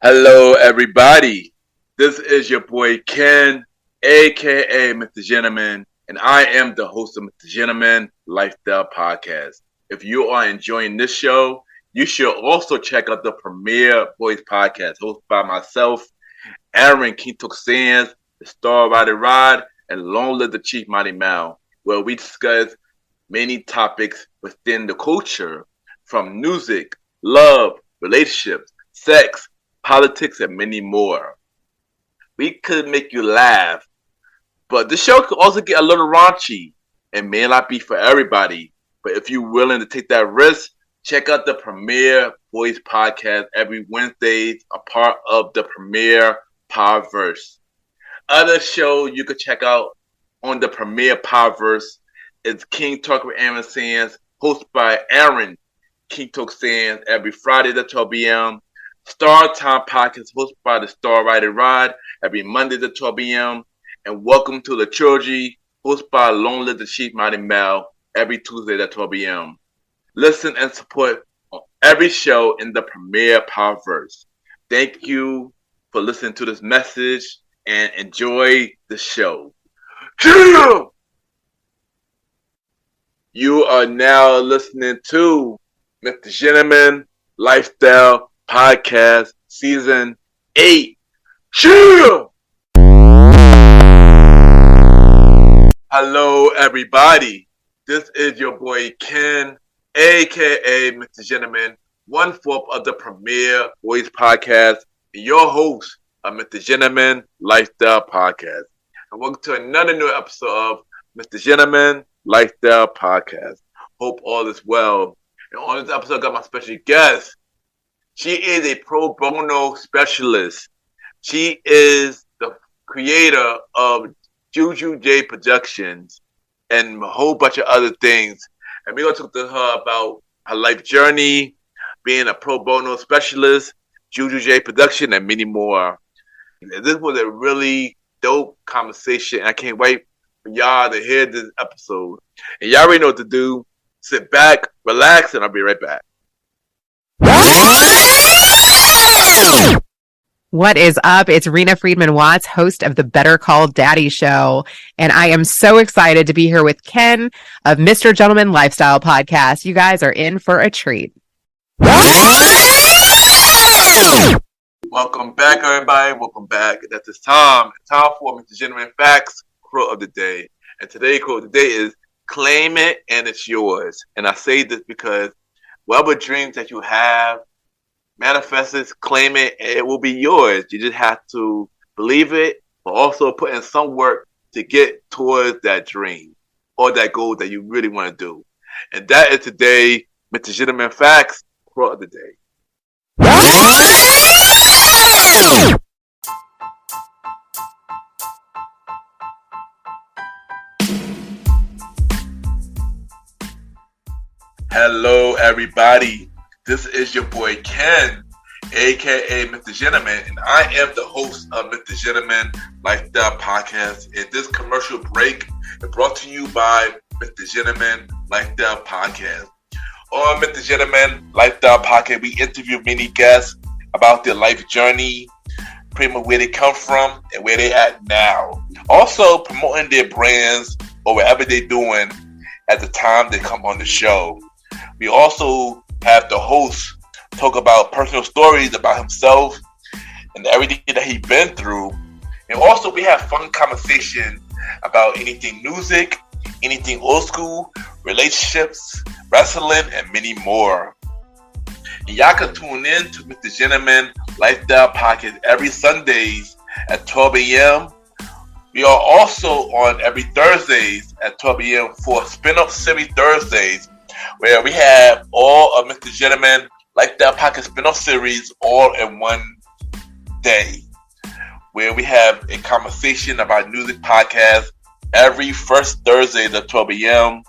Hello, everybody. This is your boy Ken, aka MrGentleman, and I am the host of MrGentleman Lifestyle Podcast. If you are enjoying this show, you should also check out the Premier Voice Podcast, hosted by myself, Aaron Kintok Sands, the Star Rider Rod, and Long Live the Chief Mighty Mal, where we discuss many topics within the culture, from music, love, relationships, sex, politics, and many more. We could make you laugh, but the show could also get a little raunchy and may not be for everybody. But if you're willing to take that risk, check out the Premier Voice Podcast every Wednesday, a part of the Premier Powerverse. Other show you could check out on the Premier Powerverse is King Talk with Aaron Sands, hosted by Aaron King Talk Sands every Friday at 12 p.m. Star Time Podcast hosted by the Star Rider Rod every Monday at 12 p.m. And Welcome to the Trilogy hosted by Long Live the Chief Mighty Mal every Tuesday at 12 p.m. Listen and support on every show in the Premier Powerverse. Thank you for listening to this message and enjoy the show. You are now listening to MrGentleman Lifestyle Podcast Season 8. Hello, everybody. This is your boy Ken, aka MrGentleman, 1/4 of the Premier Voice Podcast, and your host of MrGentleman Lifestyle Podcast. And welcome to another new episode of MrGentleman Lifestyle Podcast. Hope all is well. And on this episode, I got my special guest. She is a pro bono specialist. She is the creator of Juju Productions and a whole bunch of other things. And we're going to talk to her about her life journey, being a pro bono specialist, Juju Production, and many more. And this was a really dope conversation. I can't wait for y'all to hear this episode. And y'all already know what to do. Sit back, relax, and I'll be right back. What is up? It's Rena Friedman Watts, host of the Better Call Daddy Show. And I am so excited to be here with Ken of MrGentleman Lifestyle Podcast. You guys are in for a treat. Welcome back, everybody. Welcome back. At this time for MrGentleman Facts quote of the day. And today's quote of the day is, claim it and it's yours. And I say this because whatever dreams that you have, manifest it, claim it, and it will be yours. You just have to believe it, but also put in some work to get towards that dream or that goal that you really want to do. And that is today, MrGentleman Facts quote of the day. Hello, everybody. This is your boy Ken, aka MrGentleman, and I am the host of MrGentleman Lifestyle Podcast. And this commercial break is brought to you by MrGentleman Lifestyle Podcast. On MrGentleman Lifestyle Podcast, we interview many guests about their life journey, pretty much where they come from and where they're at now. Also promoting their brands or whatever they're doing at the time they come on the show. We also have the host talk about personal stories about himself and everything that he's been through. And also we have fun conversation about anything music, anything old school, relationships, wrestling, and many more. And y'all can tune in to MrGentleman Lifestyle Podcast every Sundays at 12 a.m. We are also on every Thursdays at 12 a.m. for Spin-Up Series Thursdays, where we have all of MrGentleman Lifestyle Podcast spin-off series all in one day, where we have a conversation about music podcast every first Thursday at 12 a.m.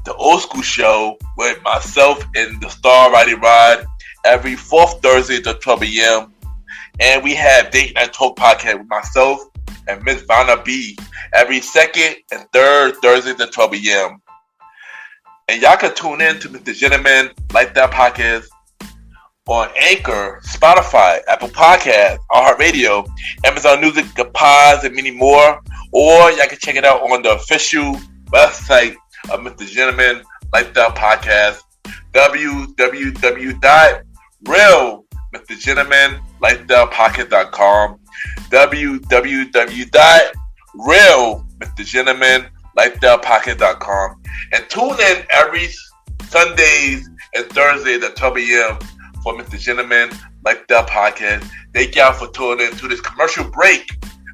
The Old School Show with myself and the Star Rider Rod every fourth Thursday at 12 a.m. And we have Date Night Talk Podcast with myself and Miss Vanna B every second and third Thursday at 12 a.m. And y'all can tune in to MrGentleman Lifestyle Podcast on Anchor, Spotify, Apple Podcasts, iHeartRadio, Amazon Music, the Pods, and many more. Or y'all can check it out on the official website of Mr. Gentleman Lifestyle Podcast, www.realmrgentlemanlifestylepodcast.com, www.realmrgentlemanlifestylepodcast.com, and tune in every Sundays and Thursdays at 12 a.m. for Mr. Gentleman Lifestyle Podcast. Thank y'all for tuning in to this commercial break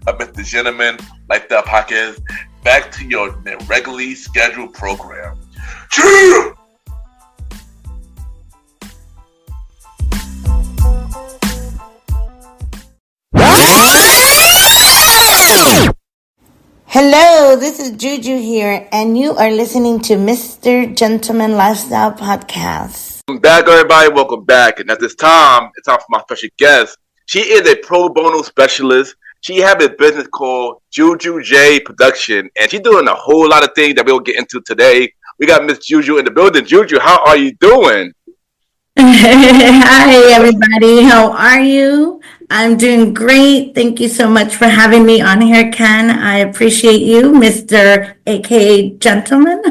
of Mr. Gentleman Lifestyle Podcast. Back to your regularly scheduled program. Cheers! Hello, this is Juju here, and you are listening to MrGentleman Lifestyle Podcast. Welcome back, everybody. Welcome back. And at this time, it's time for my special guest. She is a pro bono specialist. She has a business called Juju J Production, and she's doing a whole lot of things that we'll get into today. We got Miss Juju in the building. Juju, how are you doing? Hi, everybody. How are you? I'm doing great. Thank you so much for having me on here, Ken. I appreciate you, Mr. AKA Gentleman.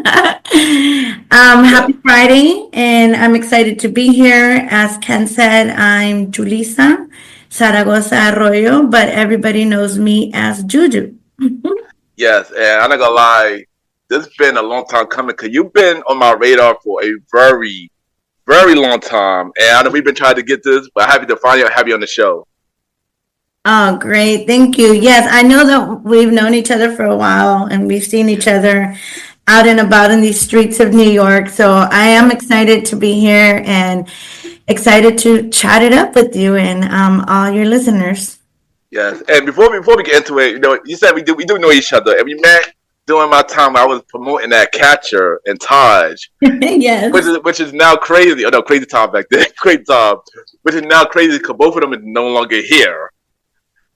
Happy Friday, and I'm excited to be here. As Ken said, I'm Julissa Zaragoza Arroyo, but everybody knows me as Juju. Yes, and I'm not gonna lie, this has been a long time coming because you've been on my radar for a very, very long time, and I know we've been trying to get this, but happy to finally have you on the show. Oh, great. Thank you. Yes, I know that we've known each other for a while and we've seen each other out and about in these streets of New York. So I am excited to be here and excited to chat it up with you and all your listeners. Yes, and before we get into it, you said we do know each other, and we met during my time. I was promoting that Catcher and Taj, Yes. which is now crazy. Oh no, crazy time back then, crazy time, which is now crazy because both of them is no longer here.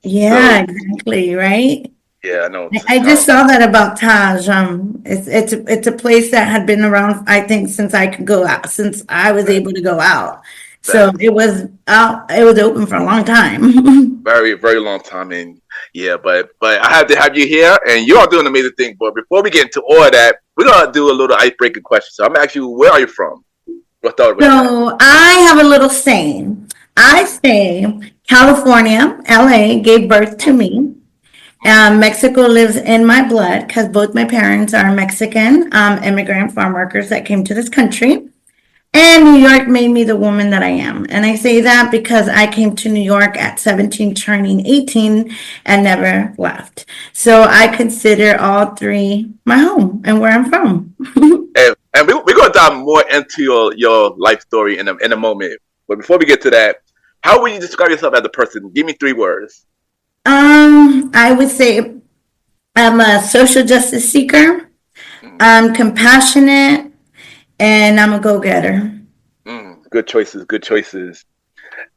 Yeah, so, exactly. Right. Yeah, I know. I just saw that about Taj. It's a place that had been around, I think, since I could go out, since I was able to go out. So it was out. It was open for a long time. Very, very long time, and yeah, but I have to have you here, and you are doing an amazing thing. But before we get into all of that, we're gonna do a little icebreaker question. So I'm asking you, where are you from? So I have a little saying. I say California, LA gave birth to me. Mexico lives in my blood because both my parents are Mexican immigrant farm workers that came to this country. And New York made me the woman that I am. And I say that because I came to New York at 17, turning 18, and never left. So I consider all three my home and where I'm from. and we're going to dive more into your life story in a moment. But before we get to that, how would you describe yourself as a person? Give me 3 words. I would say I'm a social justice seeker. I'm compassionate. And I'm a go-getter. Good choices, good choices.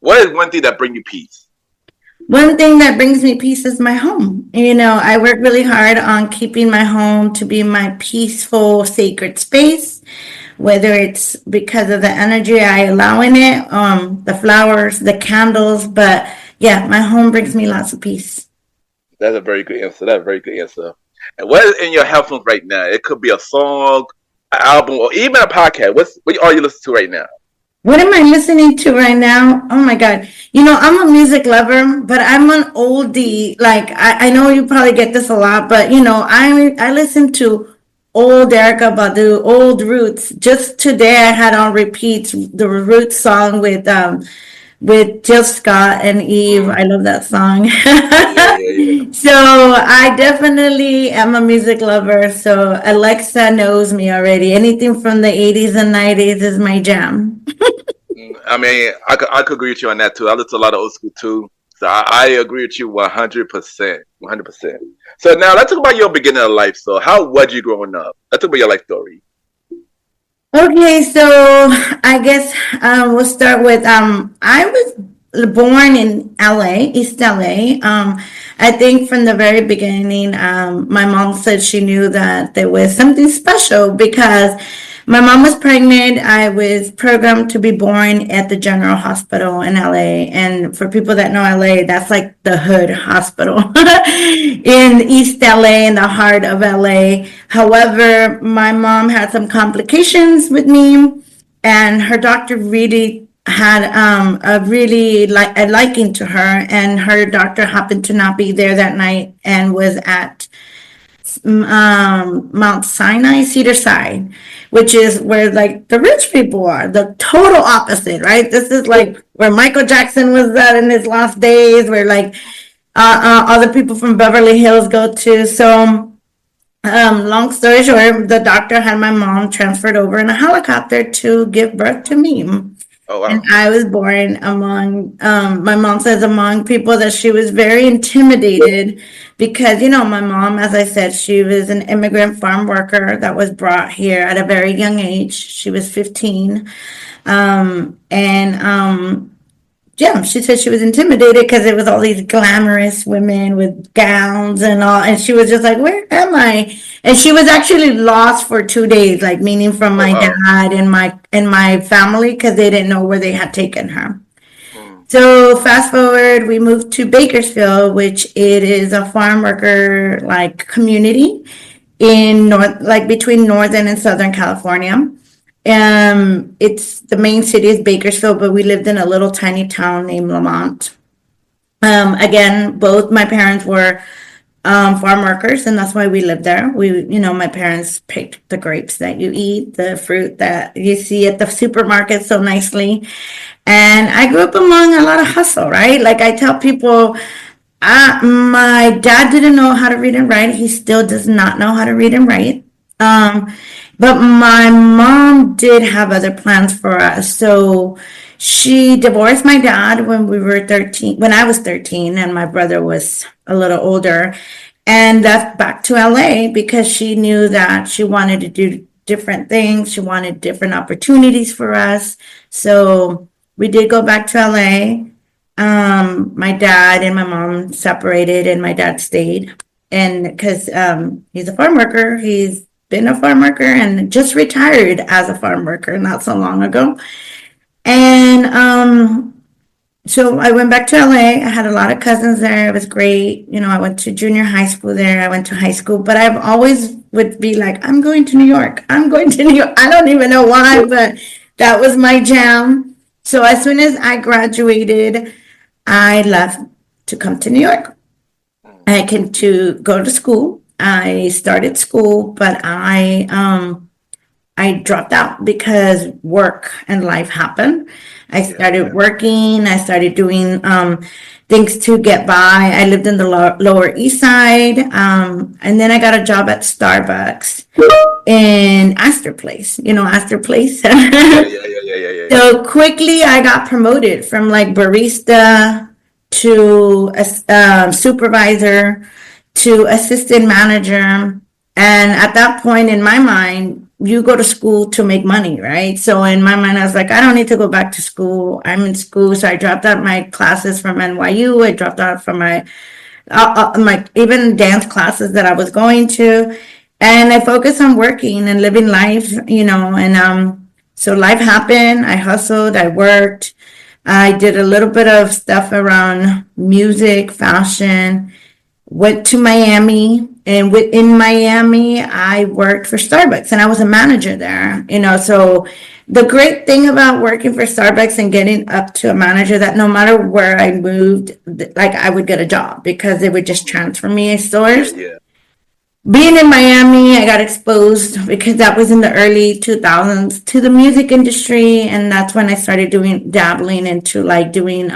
What is one thing that brings you peace? One thing that brings me peace is my home. I work really hard on keeping my home to be my peaceful, sacred space, whether it's because of the energy I allow in it, the flowers, the candles. But yeah, my home brings me lots of peace. That's a very good answer. And what is in your headphones right now? It could be a song, album, or even a podcast. What are you listening to right now? What am I listening to right now? Oh my God. I'm a music lover, but I'm an oldie. Like, I know you probably get this a lot, but I listen to old Erykah Badu, old Roots. Just today I had on repeat the Roots song with Jill Scott and Eve. I love that song. Yeah. So I definitely am a music lover. So Alexa knows me already. Anything from the 80s and 90s is my jam. I mean, I could agree with you on that too. I listen to a lot of old school too. So I agree with you 100%. 100%. So now let's talk about your beginning of life. So how was you growing up? Let's talk about your life story. Okay, so I guess we'll start with I was born in LA, East LA. I think from the very beginning, my mom said she knew that there was something special because My mom was pregnant. I was programmed to be born at the General Hospital in LA. And for people that know LA, that's like the hood hospital in East LA, in the heart of LA. However, my mom had some complications with me, and her doctor really had a liking to her, and her doctor happened to not be there that night and was at Mount Sinai, Cedar Side, which is where like the rich people are, the total opposite, right? This is like where Michael Jackson was at in his last days, where like other people from Beverly Hills go to. So, long story short, the doctor had my mom transferred over in a helicopter to give birth to me. Oh wow. And I was born among, my mom says, among people that she was very intimidated because, my mom, as I said, she was an immigrant farm worker that was brought here at a very young age. She was 15. Yeah, she said she was intimidated because it was all these glamorous women with gowns and all, and she was just like, "Where am I?" And she was actually lost for 2 days, like meaning from my dad and my family, because they didn't know where they had taken her. So fast forward, we moved to Bakersfield, which it is a farm worker like community in between Northern and Southern California. It's the main city is Bakersfield, but we lived in a little tiny town named Lamont. Again, both my parents were farm workers, and that's why we lived there. My parents picked the grapes that you eat, the fruit that you see at the supermarket so nicely. And I grew up among a lot of hustle, right? Like I tell people, my dad didn't know how to read and write. He still does not know how to read and write. But my mom did have other plans for us. So she divorced my dad when I was 13, and my brother was a little older. And left back to LA because she knew that she wanted to do different things. She wanted different opportunities for us. So we did go back to LA. My dad and my mom separated, and my dad stayed. And because he's a farm worker, he's been a farm worker and just retired as a farm worker not so long ago. And so I went back to LA. I had a lot of cousins there. It was great. I went to junior high school there. I went to high school, but I've always would be like, I'm going to New York. I'm going to New York. I don't even know why, but that was my jam. So as soon as I graduated, I left to come to New York. I came to go to school. I started school, but I dropped out because work and life happened. I started working. I started doing things to get by. I lived in the Lower East Side, and then I got a job at Starbucks in Astor Place. Astor Place. Yeah. So quickly, I got promoted from like barista to a supervisor to assistant manager. And at that point in my mind, you go to school to make money, right? So in my mind, I was like, I don't need to go back to school. I'm in school. So I dropped out my classes from NYU. I dropped out from my even dance classes that I was going to. And I focused on working and living life, and so life happened. I hustled, I worked. I did a little bit of stuff around music, fashion. Went to Miami, and in Miami, I worked for Starbucks, and I was a manager there. So the great thing about working for Starbucks and getting up to a manager, that no matter where I moved, like I would get a job because they would just transfer me stores. Yeah. Being in Miami, I got exposed because that was in the early 2000s to the music industry, and that's when I started dabbling into like doing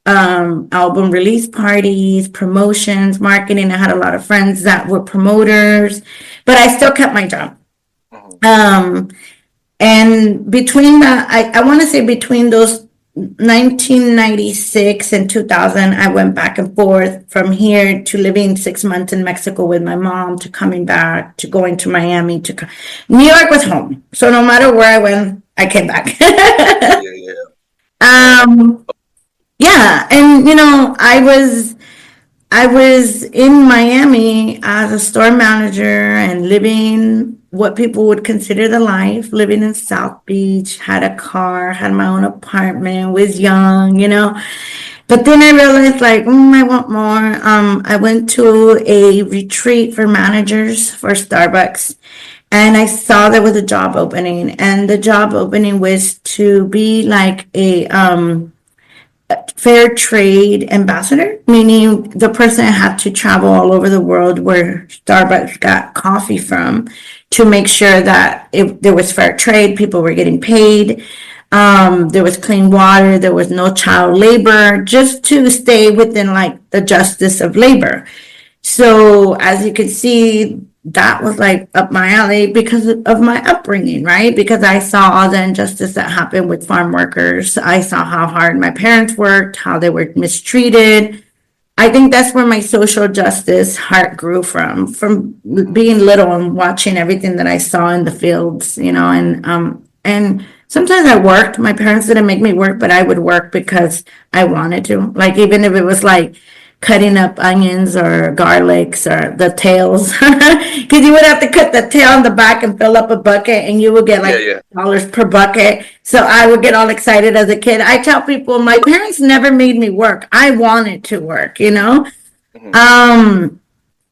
album release parties, promotions, marketing. I had a lot of friends that were promoters, but I still kept my job. And between I want to say between those 1996 and 2000, I went back and forth from here to living 6 months in Mexico with my mom, to coming back, to going to Miami, New York was home. So no matter where I went, I came back. Yeah, and I was in Miami as a store manager and living what people would consider the life, living in South Beach, had a car, had my own apartment, was young, But then I realized, like, I want more. I went to a retreat for managers for Starbucks, and I saw there was a job opening, and the job opening was to be like a fair trade ambassador, meaning the person had to travel all over the world where Starbucks got coffee from to make sure that if there was fair trade, people were getting paid. There was clean water, there was no child labor, just to stay within like the justice of labor. So as you can see, that was like up my alley because of my upbringing, right? Because I saw all the injustice that happened with farm workers. I saw how hard my parents worked, how they were mistreated. I think that's where my social justice heart grew from being little and watching everything that I saw in the fields, and sometimes I worked. My parents didn't make me work, but I would work because I wanted to. Like even if it was like cutting up onions or garlics or the tails, because you would have to cut the tail in the back and fill up a bucket, and you would get like dollars per bucket. So I would get all excited as a kid. I tell people my parents never made me work. I wanted to work,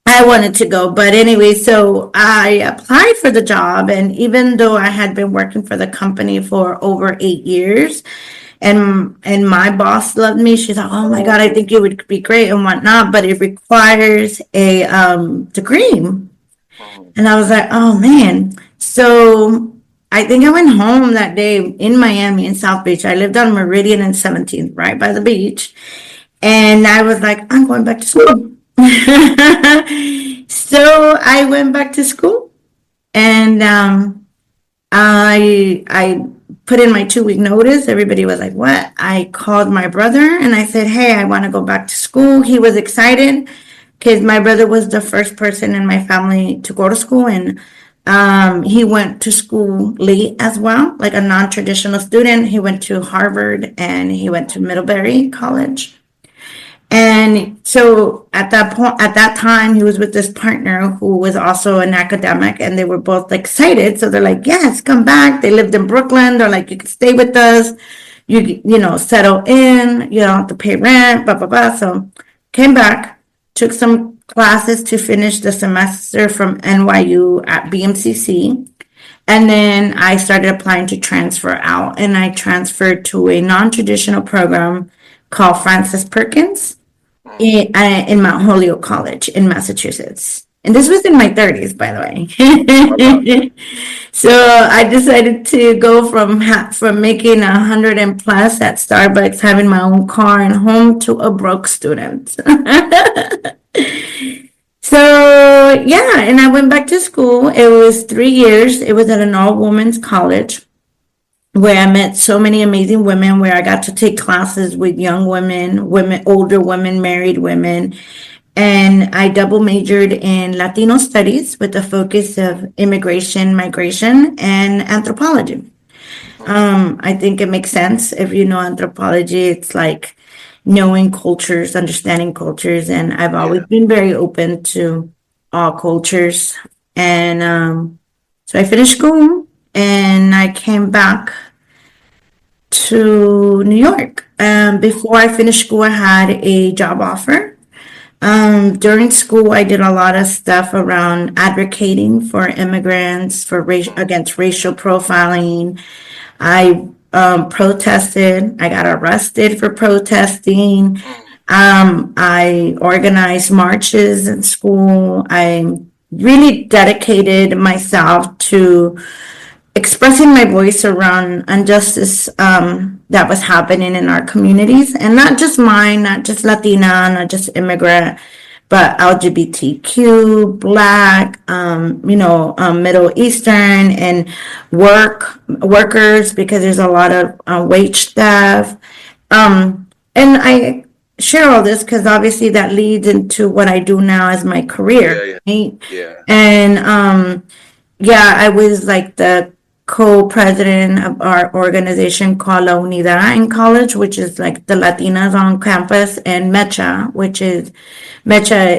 I wanted to go, but anyway, so I applied for the job, and even though I had been working for the company for over 8 years, and my boss loved me, she's like, "Oh my God, I think you would be great and whatnot," but it requires a degree, and I was like, "Oh man!" So I think I went home that day in Miami in South Beach. I lived on Meridian and 17th, right by the beach, and I was like, "I'm going back to school." So I went back to school, and I put in my 2 week notice. Everybody was like, "What?" I called my brother and I said, "Hey, I want to go back to school." He was excited because my brother was the first person in my family to go to school, and he went to school late as well, like a non-traditional student. He went to Harvard and he went to Middlebury College. And so at that time, he was with this partner who was also an academic, and they were both excited. So they're like, "Yes, come back." They lived in Brooklyn. They're like, "You can stay with us. Settle in. You don't have to pay rent, blah, blah, blah." So came back, took some classes to finish the semester from NYU at BMCC. And then I started applying to transfer out, and I transferred to a non-traditional program called Francis Perkins in Mount Holyoke College in Massachusetts. And this was in my 30s, by the way. So I decided to go from making 100 and plus at Starbucks, having my own car and home, to a broke student. So yeah, and I went back to school. It was 3 years. It was at an all-women's college, where I met so many amazing women, where I got to take classes with young women, older women, married women. And I double majored in Latino studies with a focus of immigration, migration, and anthropology. I think it makes sense. If you know anthropology, it's like knowing cultures, understanding cultures. And I've always been very open to all cultures. And so I finished school and I came back to New York. Before I finished school, I had a job offer. During school, I did a lot of stuff around advocating for immigrants, against racial profiling. I protested. I got arrested for protesting. I organized marches in school. I really dedicated myself to expressing my voice around injustice that was happening in our communities, and not just mine, not just Latina, not just immigrant, but LGBTQ, Black, Middle Eastern, and workers, because there's a lot of wage theft. And I share all this because obviously that leads into what I do now as my career. Yeah. Right? Yeah. And I was like the co-president of our organization called La Unidad in college, which is like the Latinas on campus, and Mecha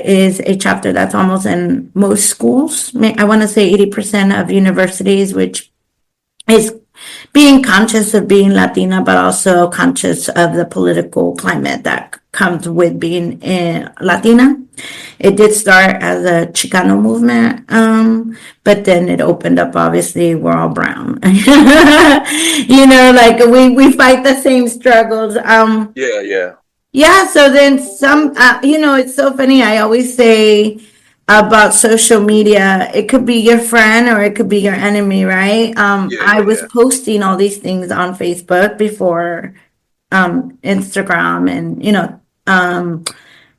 is a chapter that's almost in most schools. I want to say 80% of universities, which is being conscious of being Latina, but also conscious of the political climate that comes with being Latina. It did start as a Chicano movement, but then it opened up. Obviously, we're all brown. Like we fight the same struggles. Yeah. So then it's so funny. I always say about social media, it could be your friend or it could be your enemy, right? I was posting all these things on Facebook before Instagram and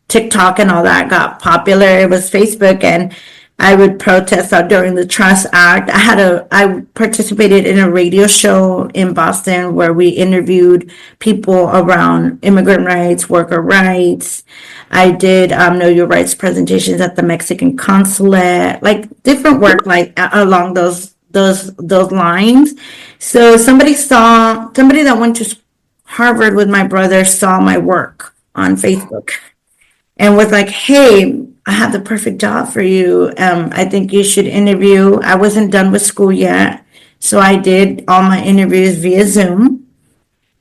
TikTok and all that got popular. It was Facebook, and I would protest out during the Trust Act. I participated in a radio show in Boston where we interviewed people around immigrant rights, worker rights. I did Know Your Rights presentations at the Mexican consulate, like different work like along those lines. So somebody that went to Harvard with my brother saw my work on Facebook and was like, "Hey, I have the perfect job for you. I think you should interview." I wasn't done with school yet, so I did all my interviews via Zoom.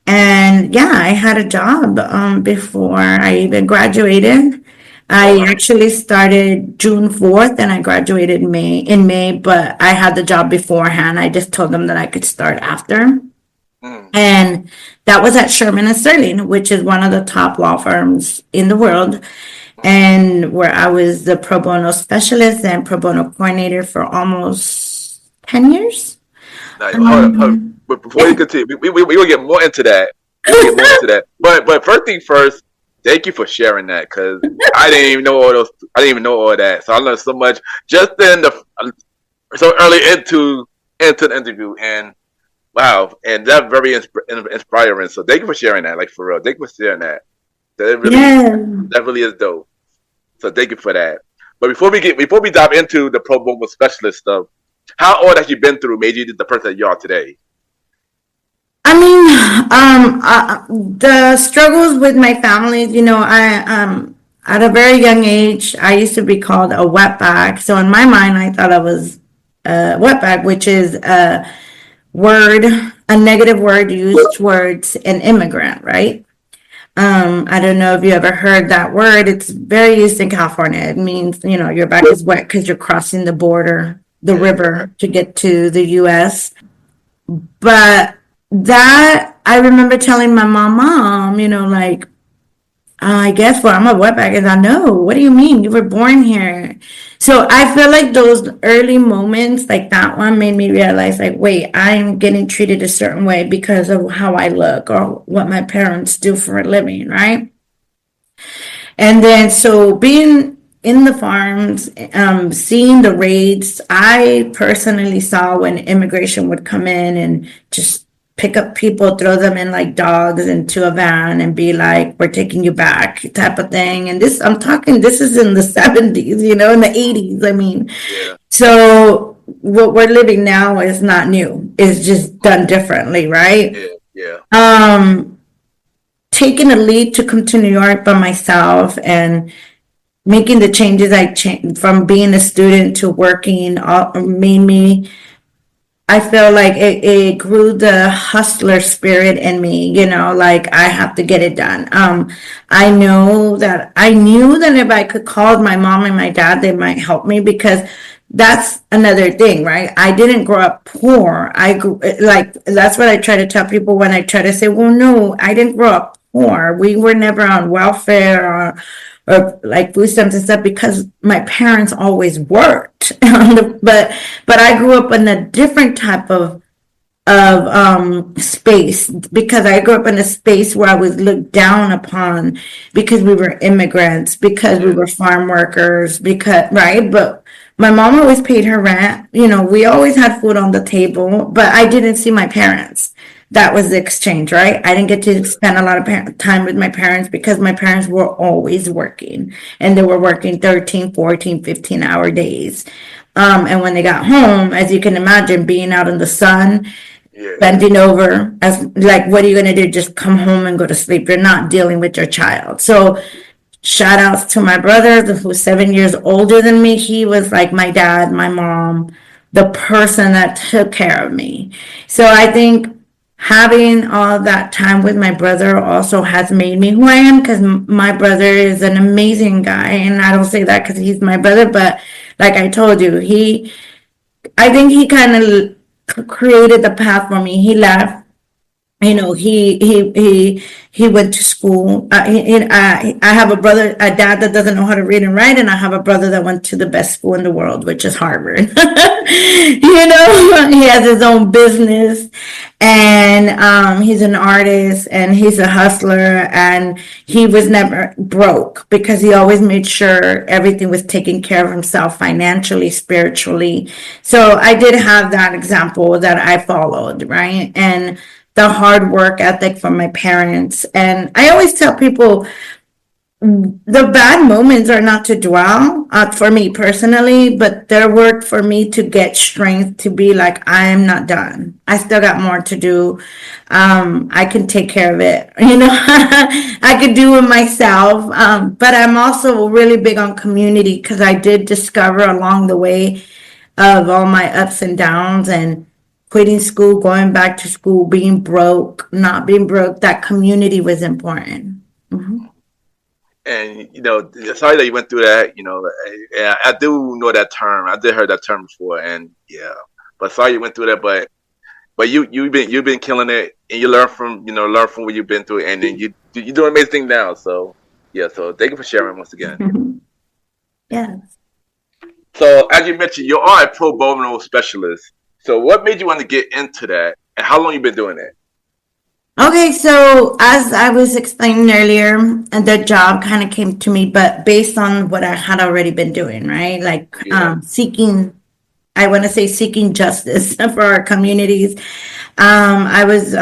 And yeah, I had a job before I even graduated. I actually started June 4th and I graduated in May, but I had the job beforehand. I just told them that I could start after. And that was at Sherman and Sterling, which is one of the top law firms in the world, and where I was the pro bono specialist and pro bono coordinator for almost 10 years. Nice. Hold up. But before you continue, we will get more into that. But first thing first, thank you for sharing that, because I didn't even know all those. I didn't even know all that. So I learned so much just so early into the interview, and wow, and that's very inspiring. So thank you for sharing that. Like, for real, thank you for sharing that. That really is dope. So thank you for that. But before we dive into the pro bono specialist stuff, how all that you've been through made you the person that you are today? I mean, the struggles with my family, I at a very young age, I used to be called a wetback. So in my mind, I thought I was a wetback, which is a negative word used towards an immigrant, right? I don't know if you ever heard that word. It's very used in California. It means, your back is wet because you're crossing the border, the river, to get to the U.S. But that, I remember telling my mom, like, I guess I'm a wetback. And I know, what do you mean? You were born here. So I feel like those early moments, like that one, made me realize, like, wait, I'm getting treated a certain way because of how I look or what my parents do for a living, right? And then, so being in the farms, seeing the raids, I personally saw when immigration would come in and just pick up people, throw them in like dogs into a van and be like, "We're taking you back," type of thing. And this is in the 70s, in the 80s. I mean, so what we're living now is not new. It's just done differently, right? Taking a leap to come to New York by myself and making the changes from being a student to working made me, I feel like it grew the hustler spirit in me, like I have to get it done. I knew that if I could call my mom and my dad, they might help me, because that's another thing, right? I didn't grow up poor. That's what I try to tell people when I try to say, well, no, I didn't grow up poor. We were never on welfare or like food stamps and stuff, because my parents always worked. But I grew up in a different type of space, because I grew up in a space where I was looked down upon because we were immigrants, because we were farm workers, right? But my mom always paid her rent. We always had food on the table, but I didn't see my parents. That was the exchange, right? I didn't get to spend a lot of time with my parents because my parents were always working, and they were working 13, 14, 15-hour days. And when they got home, as you can imagine, being out in the sun, Yeah. bending over, as like, what are you going to do? Just come home and go to sleep. You're not dealing with your child. So shout outs to my brother who's 7 years older than me. He was like my dad, my mom, the person that took care of me. So I think having all that time with my brother also has made me who I am, because my brother is an amazing guy. And I don't say that because he's my brother, but like I told you, I think he kind of created the path for me. He left. He went to school. I have a brother, a dad that doesn't know how to read and write, and I have a brother that went to the best school in the world, which is Harvard. He has his own business, and he's an artist, and he's a hustler, and he was never broke because he always made sure everything was taken care of himself financially, spiritually. So I did have that example that I followed, right? And the hard work ethic from my parents. And I always tell people the bad moments are not to dwell for me personally, but they're work for me to get strength to be like, I am not done. I still got more to do. I can take care of it. I could do it myself. But I'm also really big on community, because I did discover along the way of all my ups and downs, and quitting school, going back to school, being broke, not being broke, that community was important. Mm-hmm. And sorry that you went through that. I do know that term. I did heard that term before, and yeah. But sorry you went through that. But you've been killing it, and you learn from what you've been through, and then you're doing amazing things now. So yeah. So thank you for sharing once again. Yes. So as you mentioned, you are a pro bono specialist. So what made you want to get into that, and how long you been doing it? Okay, so as I was explaining earlier, the job kind of came to me, but based on what I had already been doing, right? Like seeking justice for our communities. I was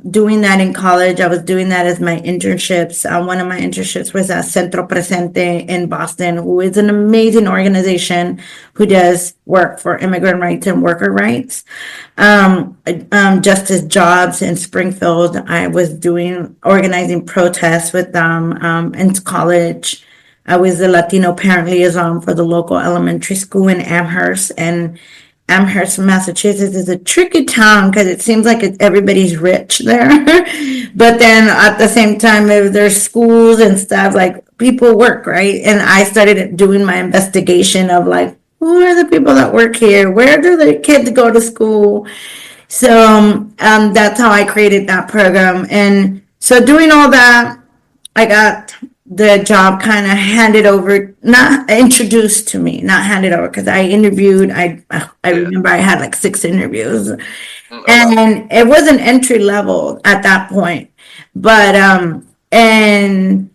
doing that in college. I was doing that as my internships. One of my internships was at Centro Presente in Boston, who is an amazing organization who does work for immigrant rights and worker rights. Justice Jobs in Springfield, I was organizing protests with them in college. I was the Latino parent liaison for the local elementary school in Amherst, and Amherst, Massachusetts is a tricky town because it seems like everybody's rich there. But then at the same time, if there's schools and stuff, like people work, right? And I started doing my investigation of like, who are the people that work here? Where do the kids go to school? So that's how I created that program. And so doing all that, I got the job kind of handed over, not introduced to me, not handed over, because I interviewed. I remember I had like 6 interviews, and it wasn't entry level at that point, but and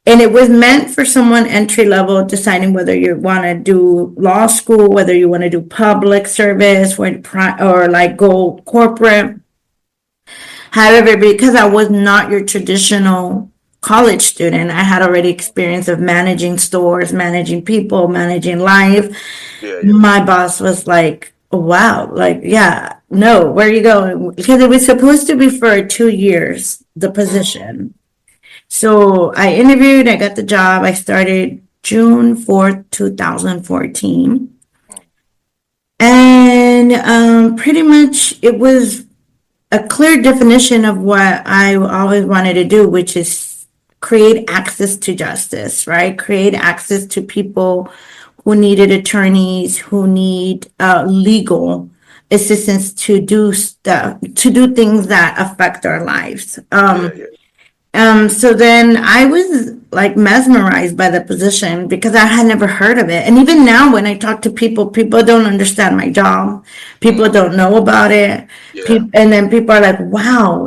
it was meant for someone entry level, deciding whether you want to do law school, whether you want to do public service, or like go corporate. However, because I was not your traditional college student, I had already experience of managing stores, managing people, managing life. Yeah. My boss was like, wow, like, yeah, no, where are you going? Because it was supposed to be for 2 years, the position. So I interviewed, I got the job. I started June 4th, 2014. And pretty much it was a clear definition of what I always wanted to do, which is create access to justice, right? Create access to people who needed attorneys, who need legal assistance to do things that affect our lives. So then I was like mesmerized by the position because I had never heard of it. And even now when I talk to people don't understand my job. People don't know about it. Yeah. And then people are like, wow,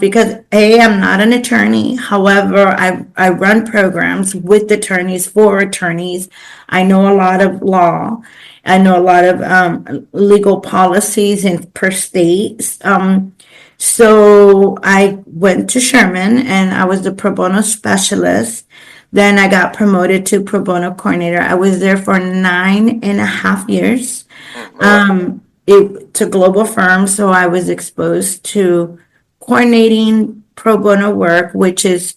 because I'm not an attorney. However, I run programs with attorneys for attorneys. I know a lot of law. I know a lot of legal policies per state. So I went to Sherman and I was the pro bono specialist. Then I got promoted to pro bono coordinator. I was there for 9.5 years. It's a global firm, so I was exposed to coordinating pro bono work, which is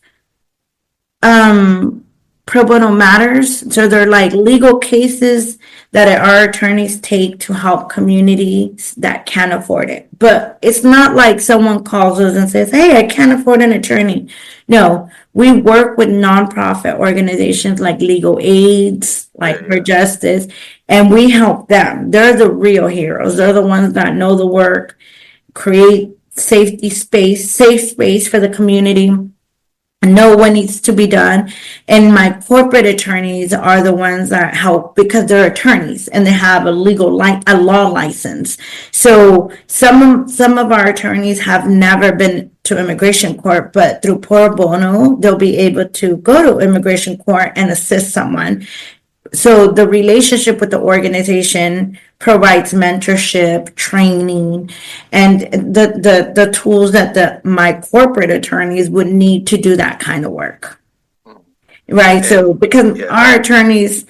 pro bono matters. So they're like legal cases that our attorneys take to help communities that can't afford it. But it's not like someone calls us and says, "Hey, I can't afford an attorney." No, we work with nonprofit organizations like Legal Aids, like For Justice, and we help them. They're the real heroes. They're the ones that know the work, create safe space for the community, know what needs to be done. And my corporate attorneys are the ones that help because they're attorneys and they have a law license. So some of our attorneys have never been to immigration court, but through pro bono they'll be able to go to immigration court and assist someone. So the relationship with the organization provides mentorship, training, and the tools that my corporate attorneys would need to do that kind of work. Right. So because our attorneys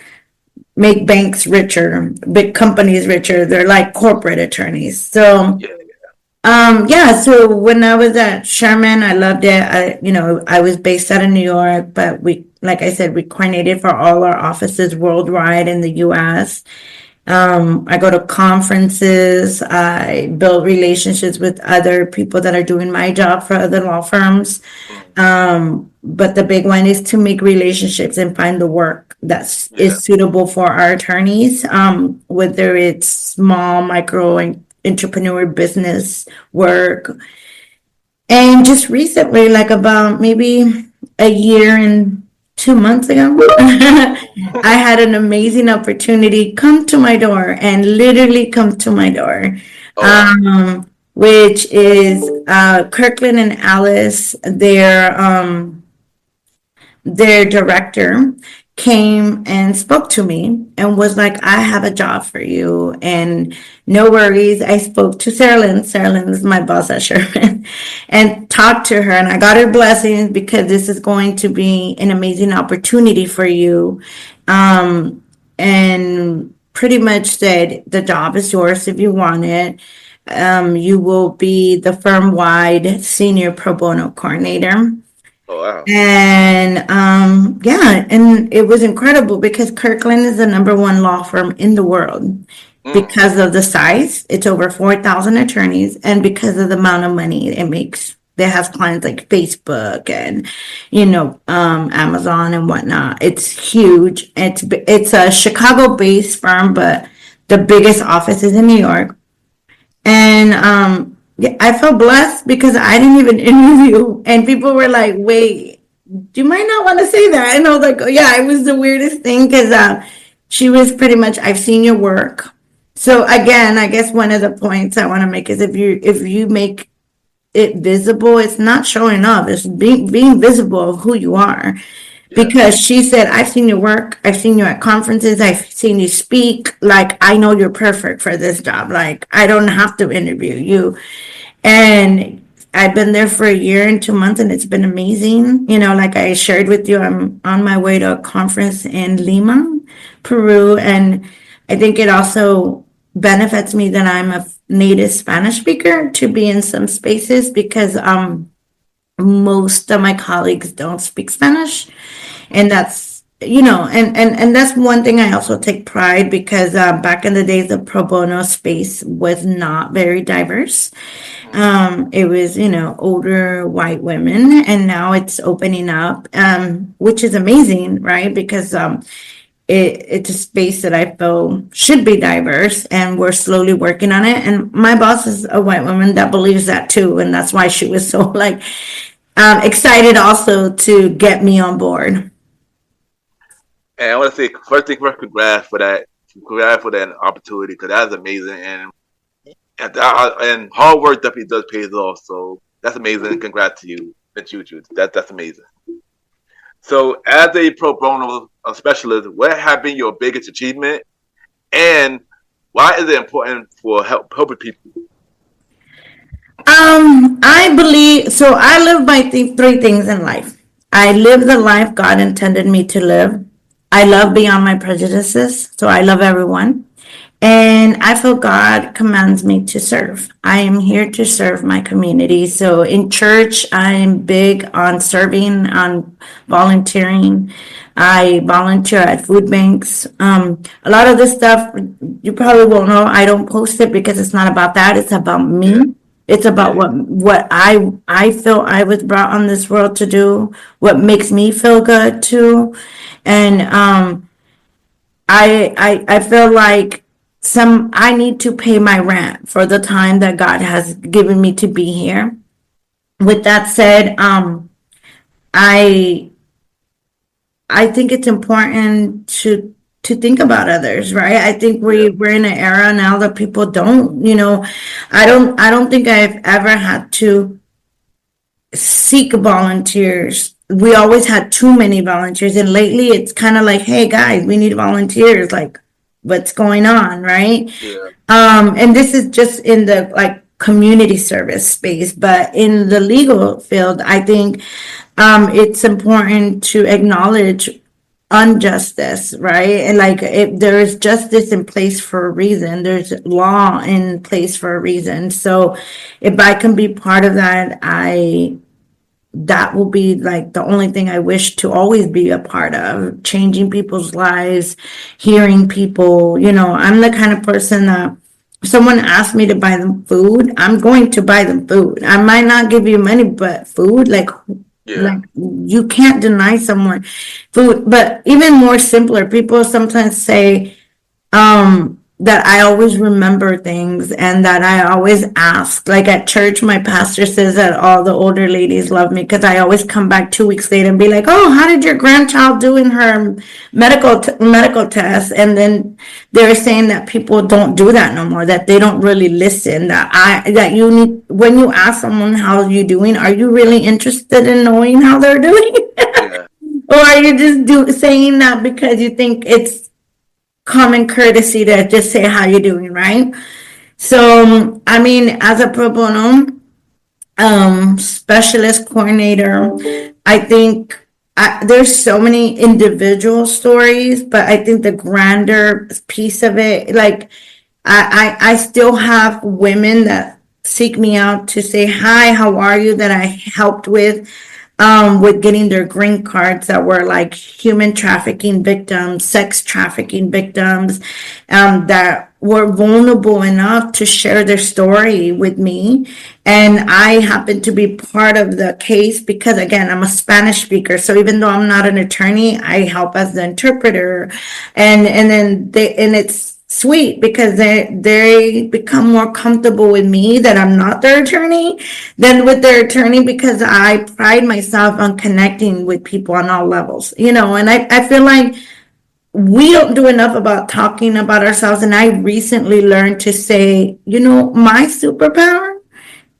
make banks richer, big companies richer, they're like corporate attorneys. So so when I was at Sherman, I loved it. I was based out of New York, but like I said, we coordinated for all our offices worldwide in the US. I go to conferences. I build relationships with other people that are doing my job for other law firms. But the big one is to make relationships and find the work that is suitable for our attorneys, whether it's small, micro, and entrepreneur business work. And just recently, like about maybe a year and 2 months ago, I had an amazing opportunity come to my door and literally come to my door, which is Kirkland and Alice, their director came and spoke to me and was like, "I have a job for you." And no worries. I spoke to Sarah Lynn. Sarah Lynn is my boss at Sherman, and talked to her. And I got her blessings because this is going to be an amazing opportunity for you. And pretty much said, the job is yours if you want it. You will be the firm-wide senior pro bono coordinator. Oh, wow. And and it was incredible because Kirkland is the number one law firm in the world because of the size. It's over 4,000 attorneys, and because of the amount of money it makes. They have clients like Facebook and Amazon and whatnot. It's huge. It's a Chicago-based firm, but the biggest office is in New York. And I felt blessed because I didn't even interview, and people were like, "Wait, you might not want to say that." And I was like, "Oh yeah," it was the weirdest thing because she was pretty much, "I've seen your work." So again, I guess one of the points I want to make is if you make it visible, it's not showing up; it's being visible of who you are. Because she said, "I've seen your work. I've seen you at conferences. I've seen you speak. Like, I know you're perfect for this job. Like, I don't have to interview you." And I've been there for a year and 2 months, and it's been amazing. Like I shared with you, I'm on my way to a conference in Lima, Peru. And I think it also benefits me that I'm a native Spanish speaker to be in some spaces because most of my colleagues don't speak Spanish. And that's, and that's one thing I also take pride because back in the days, the pro bono space was not very diverse. It was, older white women, and now it's opening up, which is amazing, right? Because it's a space that I feel should be diverse, and we're slowly working on it. And my boss is a white woman that believes that too, and that's why she was so excited also to get me on board. And I want to say, first thing first, congrats for that opportunity, because that's amazing, and hard work definitely does pay off. So that's amazing. Congrats to you, Juju. That's amazing. So, as a pro bono specialist, what have been your biggest achievement, and why is it important for helping people? I believe so. I live by three things in life. I live the life God intended me to live. I love beyond my prejudices, so I love everyone. And I feel God commands me to serve. I am here to serve my community. So in church, I'm big on serving, on volunteering. I volunteer at food banks. A lot of this stuff you probably won't know. I don't post it because it's not about that. It's about me. Yeah. It's about what I feel I was brought on this world to do. What makes me feel good too, and I feel like I need to pay my rent for the time that God has given me to be here. With that said, I I think it's important to think about others, right? I think Yeah. we're in an era now that people don't, I don't think I've ever had to seek volunteers. We always had too many volunteers, and lately it's kind of like, hey guys, we need volunteers. Like, what's going on, right? Yeah. And this is just in the like community service space, but in the legal field, I think it's important to acknowledge injustice, right? And like, if there is justice in place for a reason, there's law in place for a reason. So if I can be part of that, that will be like the only thing I wish to always be a part of, changing people's lives, hearing people. I'm the kind of person that if someone asks me to buy them food, I'm going to buy them food. I might not give you money, but food, like Yeah. you can't deny someone food. But even more simpler, people sometimes say, that I always remember things and that I always ask. Like at church, my pastor says that all the older ladies love me because I always come back 2 weeks later and be like, "Oh, how did your grandchild do in her medical test?" And then they're saying that people don't do that no more. That they don't really listen. That you need, when you ask someone how you doing, are you really interested in knowing how they're doing, Yeah. or are you just saying that because you think it's common courtesy to just say how you doing, right? So, I mean, as a pro bono specialist coordinator, I think there's so many individual stories, but I think the grander piece of it, like I still have women that seek me out to say hi, how are you, that I helped with getting their green cards, that were like human trafficking victims, sex trafficking victims, that were vulnerable enough to share their story with me. And I happen to be part of the case because, again, I'm a Spanish speaker. So even though I'm not an attorney, I help as the interpreter. And it's sweet because they become more comfortable with me that I'm not their attorney than with their attorney, because I pride myself on connecting with people on all levels, and I feel like we don't do enough about talking about ourselves. And I recently learned to say, my superpower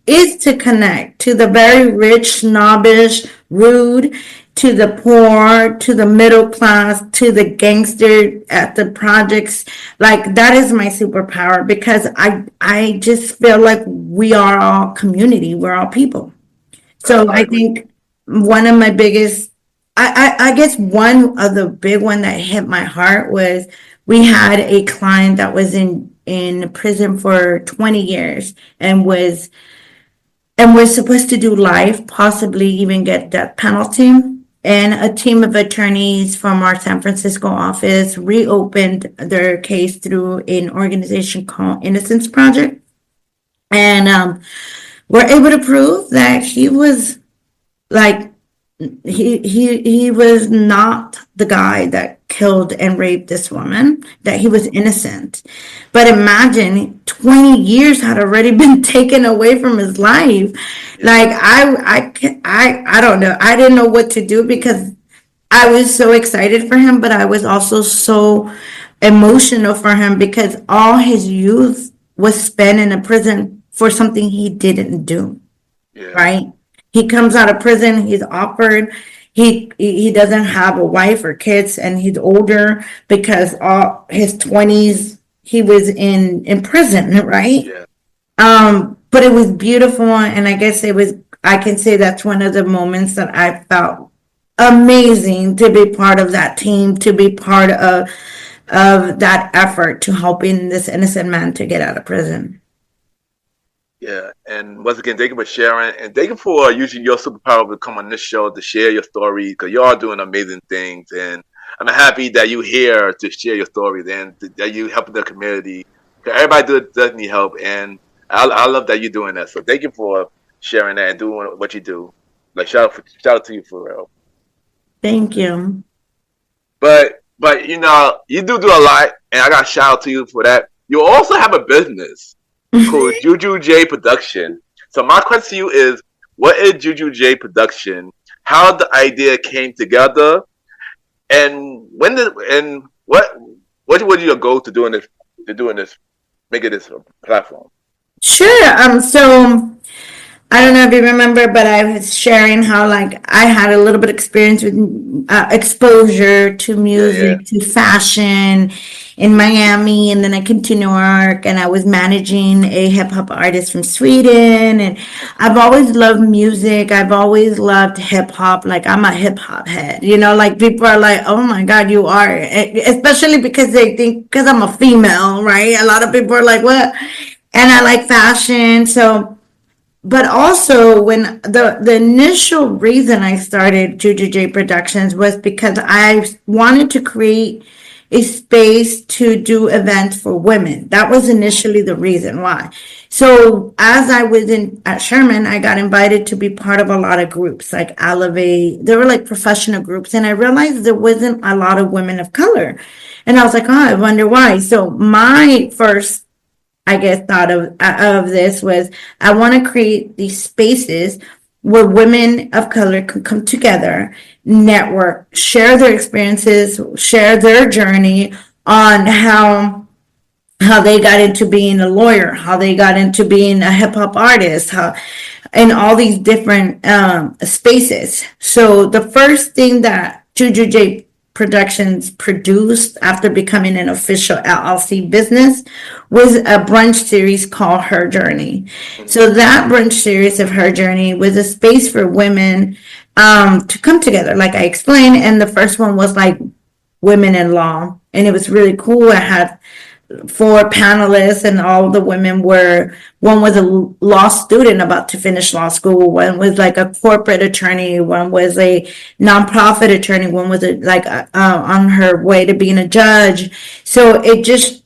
is to connect to the very rich, snobbish, rude, to the poor, to the middle class, to the gangster at the projects. Like, that is my superpower, because I just feel like we are all community. We're all people. So I I agree. think one of my biggest, I guess one of the big one that hit my heart was, we had a client that was in prison for 20 years and was supposed to do life, possibly even get death penalty. And a team of attorneys from our San Francisco office reopened their case through an organization called Innocence Project. And we're able to prove that he was like, he was not the guy that killed and raped this woman, that he was innocent. But imagine 20 years had already been taken away from his life. Like, I don't know. I didn't know what to do, because I was so excited for him, but I was also so emotional for him, because all his youth was spent in a prison for something he didn't do, Yeah. right? He comes out of prison, he's offered, he doesn't have a wife or kids, and he's older because all his 20s he was in prison, right? Yeah. But it was beautiful, and I guess I can say that's one of the moments that I felt amazing to be part of that team, to be part of that effort to helping this innocent man to get out of prison. Yeah, and once again, thank you for sharing, and thank you for using your superpower to come on this show to share your story, because you are doing amazing things, and I'm happy that you're here to share your stories and that you helping the community. 'Cause everybody does need help, and I love that you're doing that. So thank you for sharing that and doing what you do. Like shout out to you for real. Thank you. But you know you do a lot, and I got to shout out to you for that. You also have a business called Juju J Production. So my question to you is, what is Juju J Production? How the idea came together, and what was your goal to doing this, making this platform? Sure. So I don't know if you remember, but I was sharing how like I had a little bit of experience with exposure to music, to fashion in Miami, and then I continued work, and I was managing a hip hop artist from Sweden, and I've always loved music. I've always loved hip hop. Like I'm a hip hop head, like people are like, "Oh my God, you are," especially because they think because I'm a female, right? A lot of people are like, "What?" And I like fashion, so. But also, when the initial reason I started Juju J Productions was because I wanted to create a space to do events for women. That was initially the reason why. So as I was at Sherman, I got invited to be part of a lot of groups like Elevate. They were like professional groups, and I realized there wasn't a lot of women of color. And I was like, oh, I wonder why. So my first thought of this was I want to create these spaces where women of color can come together, network, share their experiences, share their journey on how they got into being a lawyer, how they got into being a hip hop artist, how in all these different spaces. So the first thing that Juju J Productions produced after becoming an official LLC business was a brunch series called Her Journey. So that brunch series of Her Journey was a space for women to come together, like I explained. And the first one was like women in law, and it was really cool. I had 4 panelists, and all the women one was a law student about to finish law school, one was like a corporate attorney, one was a nonprofit attorney, one was on her way to being a judge. So it just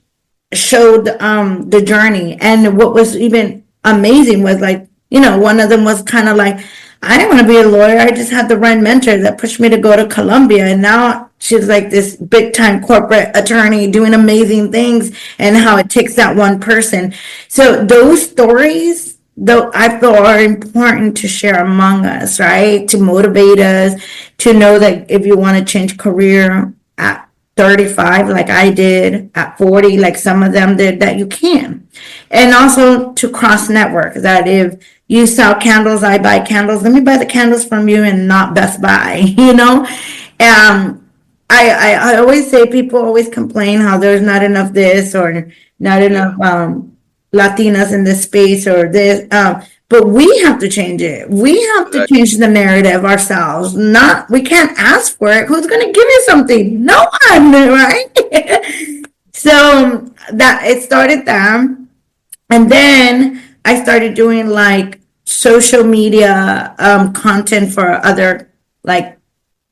showed the journey. And what was even amazing was one of them was kind of like, I didn't want to be a lawyer. I just had the right mentor that pushed me to go to Columbia. And now she's like this big time corporate attorney doing amazing things, and how it takes that one person. So those stories, though, I feel are important to share among us, right? To motivate us, to know that if you want to change career at 35, like I did, at 40, like some of them did, that you can. And also to cross network, that if you sell candles, I buy candles, let me buy the candles from you and not Best Buy, I always say, people always complain how there's not enough this or not enough Latinas in this space or this, but we have to change it. We have to change the narrative ourselves. We can't ask for it. Who's going to give you something? No one, right? So that it started there. And then I started doing like social media content for other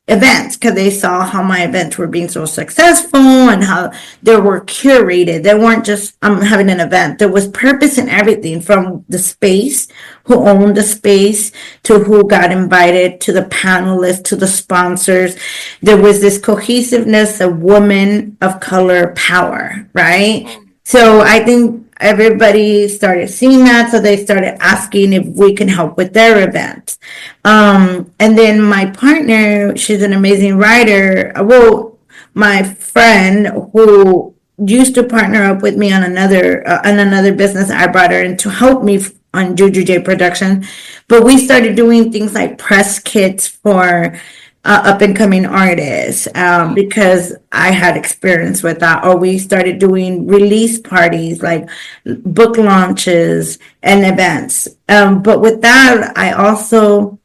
events, because they saw how my events were being so successful and how they were curated. They weren't just having an event. There was purpose in everything, from the space, who owned the space, to who got invited, to the panelists, to the sponsors. There was this cohesiveness of women of color power, right? So I think everybody started seeing that, so they started asking if we can help with their events. And then my partner, she's an amazing writer. Well, my friend who used to partner up with me on another business, I brought her in to help me on Juju J Production. But we started doing things like press kits for up and coming artists, because I had experience with that. Or we started doing release parties, like book launches and events. But with that, I also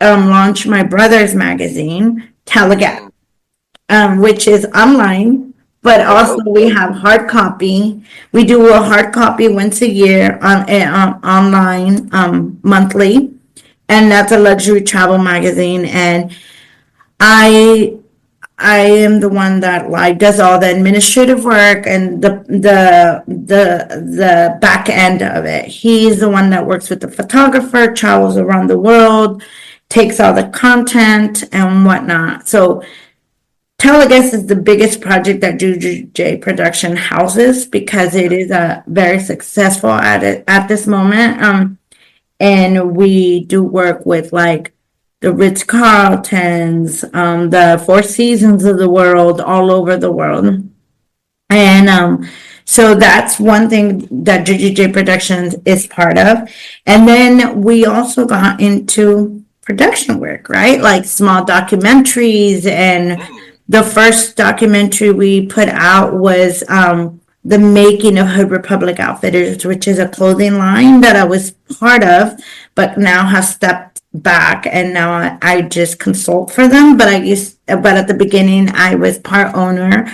launched my brother's magazine, Telegat, which is online, but also we have hard copy. We do a hard copy once a year on online, monthly, and that's a luxury travel magazine. And I I am the one that like does all the administrative work and the back end of it. He's the one that works with the photographer, travels around the world, takes all the content and whatnot. So Teleguest is the biggest project that Juju J Production houses because it is a very successful at this moment. And we do work with like the Ritz Carltons, the Four Seasons of the world, all over the world. And so that's one thing that JJJ Productions is part of. And then we also got into production work, right? Like small documentaries. And the first documentary we put out was the making of Hood Republic Outfitters, which is a clothing line that I was part of, but now have stepped back and now I just consult for them. But at the beginning I was part owner,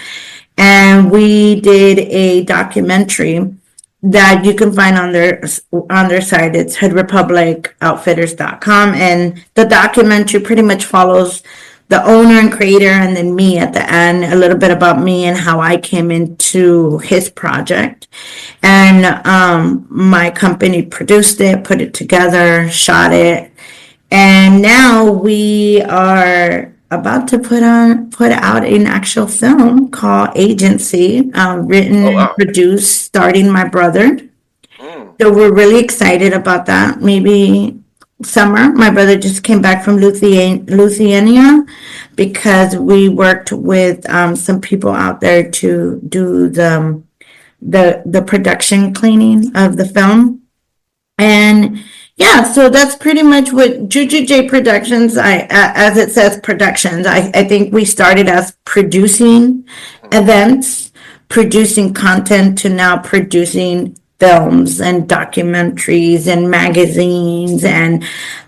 and we did a documentary that you can find on their site. It's hoodrepublicoutfitters.com, and the documentary pretty much follows the owner and creator, and then me at the end, a little bit about me and how I came into his project. And my company produced it, put it together, shot it, and now we are about to put out an actual film called Agency, written and produced, starring my brother. So we're really excited about that. Maybe summer. My brother just came back from Lithuania because we worked with some people out there to do the production cleaning of the film. And yeah, so that's pretty much what Juju J Productions, as it says productions, I think we started as producing events, producing content, to now producing films and documentaries and magazines. And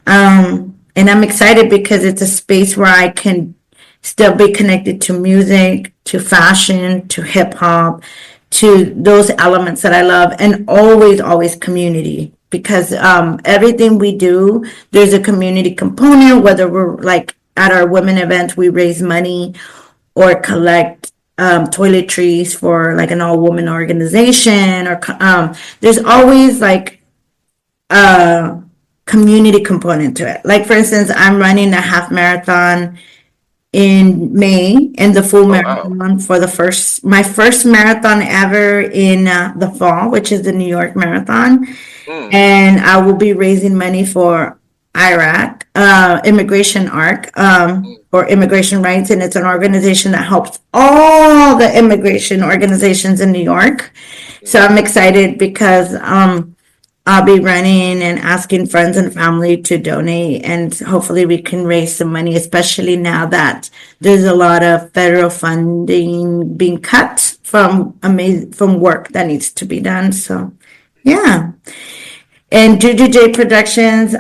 I'm excited because it's a space where I can still be connected to music, to fashion, to hip hop, to those elements that I love, and always community. Because everything we do, there's a community component, whether we're like at our women events, we raise money or collect toiletries for like an all woman organization, or there's always like a community component to it. Like for instance, I'm running a half marathon in May, and the full marathon for my first marathon ever in the fall, which is the New York Marathon. And I will be raising money for Iraq, Immigration Arc, or Immigration Rights, and it's an organization that helps all the immigration organizations in New York. So I'm excited because I'll be running and asking friends and family to donate, and hopefully we can raise some money, especially now that there's a lot of federal funding being cut from work that needs to be done. So yeah. And Juju J Productions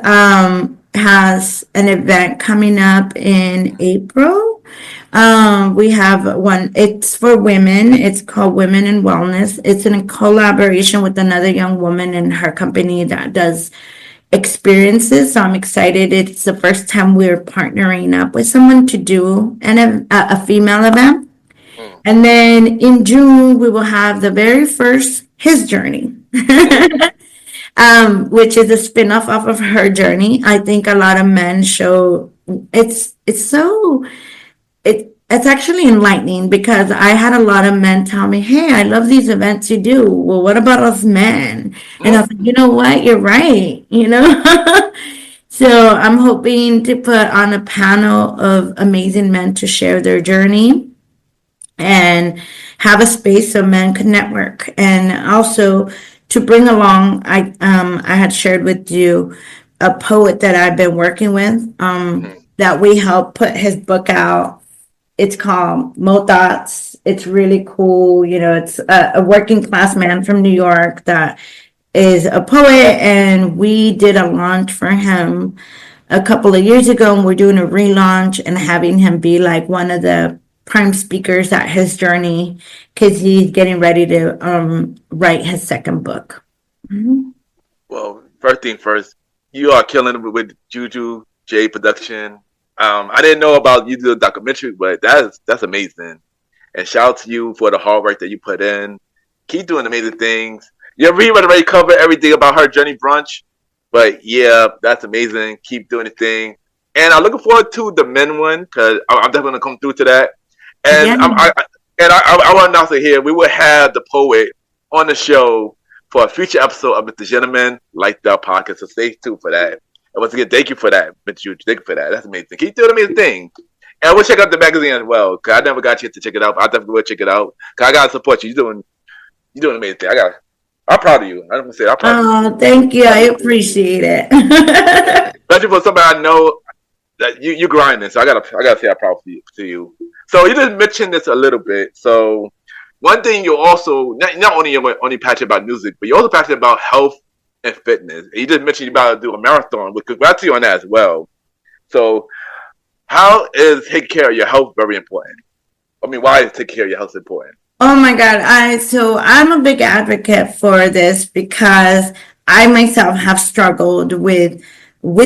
has an event coming up in April. We have one, it's for women. It's called Women in Wellness. It's in collaboration with another young woman and her company that does experiences. So I'm excited. It's the first time we're partnering up with someone to do a female event. And then in June, we will have the very first His Journey. Which is a spin-off off of Her Journey. I think a lot of men show it's actually enlightening, because I had a lot of men tell me, hey, I love these events you do. Well, what about us men? And I was like, you know what? You're right. So I'm hoping to put on a panel of amazing men to share their journey and have a space so men can network. And also to bring along, I had shared with you a poet that I've been working with, that we helped put his book out. It's called Motats. It's really cool. It's a working class man from New York that is a poet, and we did a launch for him a couple of years ago, and we're doing a relaunch and having him be like one of the prime speakers at his journey because he's getting ready to write his second book. Mm-hmm. Well, first thing first, you are killing it with Juju J Production. I didn't know about you do a documentary, but that's amazing. And shout out to you for the hard work that you put in. Keep doing amazing things. Yeah, we already covered everything about her journey brunch, but yeah, that's amazing. Keep doing the thing, and I'm looking forward to the men one because I'm definitely gonna come through to that. And Yeah. I want to announce it here. We will have the poet on the show for a future episode of MrGentleman Like the Podcast. So stay tuned for that. And once again, thank you for that, Mr. Juju. Thank you for that. That's amazing. Keep doing amazing thing. And we'll check out the magazine as well. Cause I never got a chance to check it out. But I definitely will check it out. Cause I gotta support you. You're doing amazing thing. I'm proud of you. I'm gonna say I'm proud of you. Oh, thank you. I appreciate it. Especially for somebody I know that you grinding. So I gotta say I'm proud to you. So you just mentioned this a little bit. So one thing you also not only passionate about music, but you're also passionate about health and fitness. And you just mentioned you about to do a marathon. With congrats to you on that as well. So how is taking care of your health very important? I mean, why is taking care of your health important? Oh my God. So I'm a big advocate for this because I myself have struggled with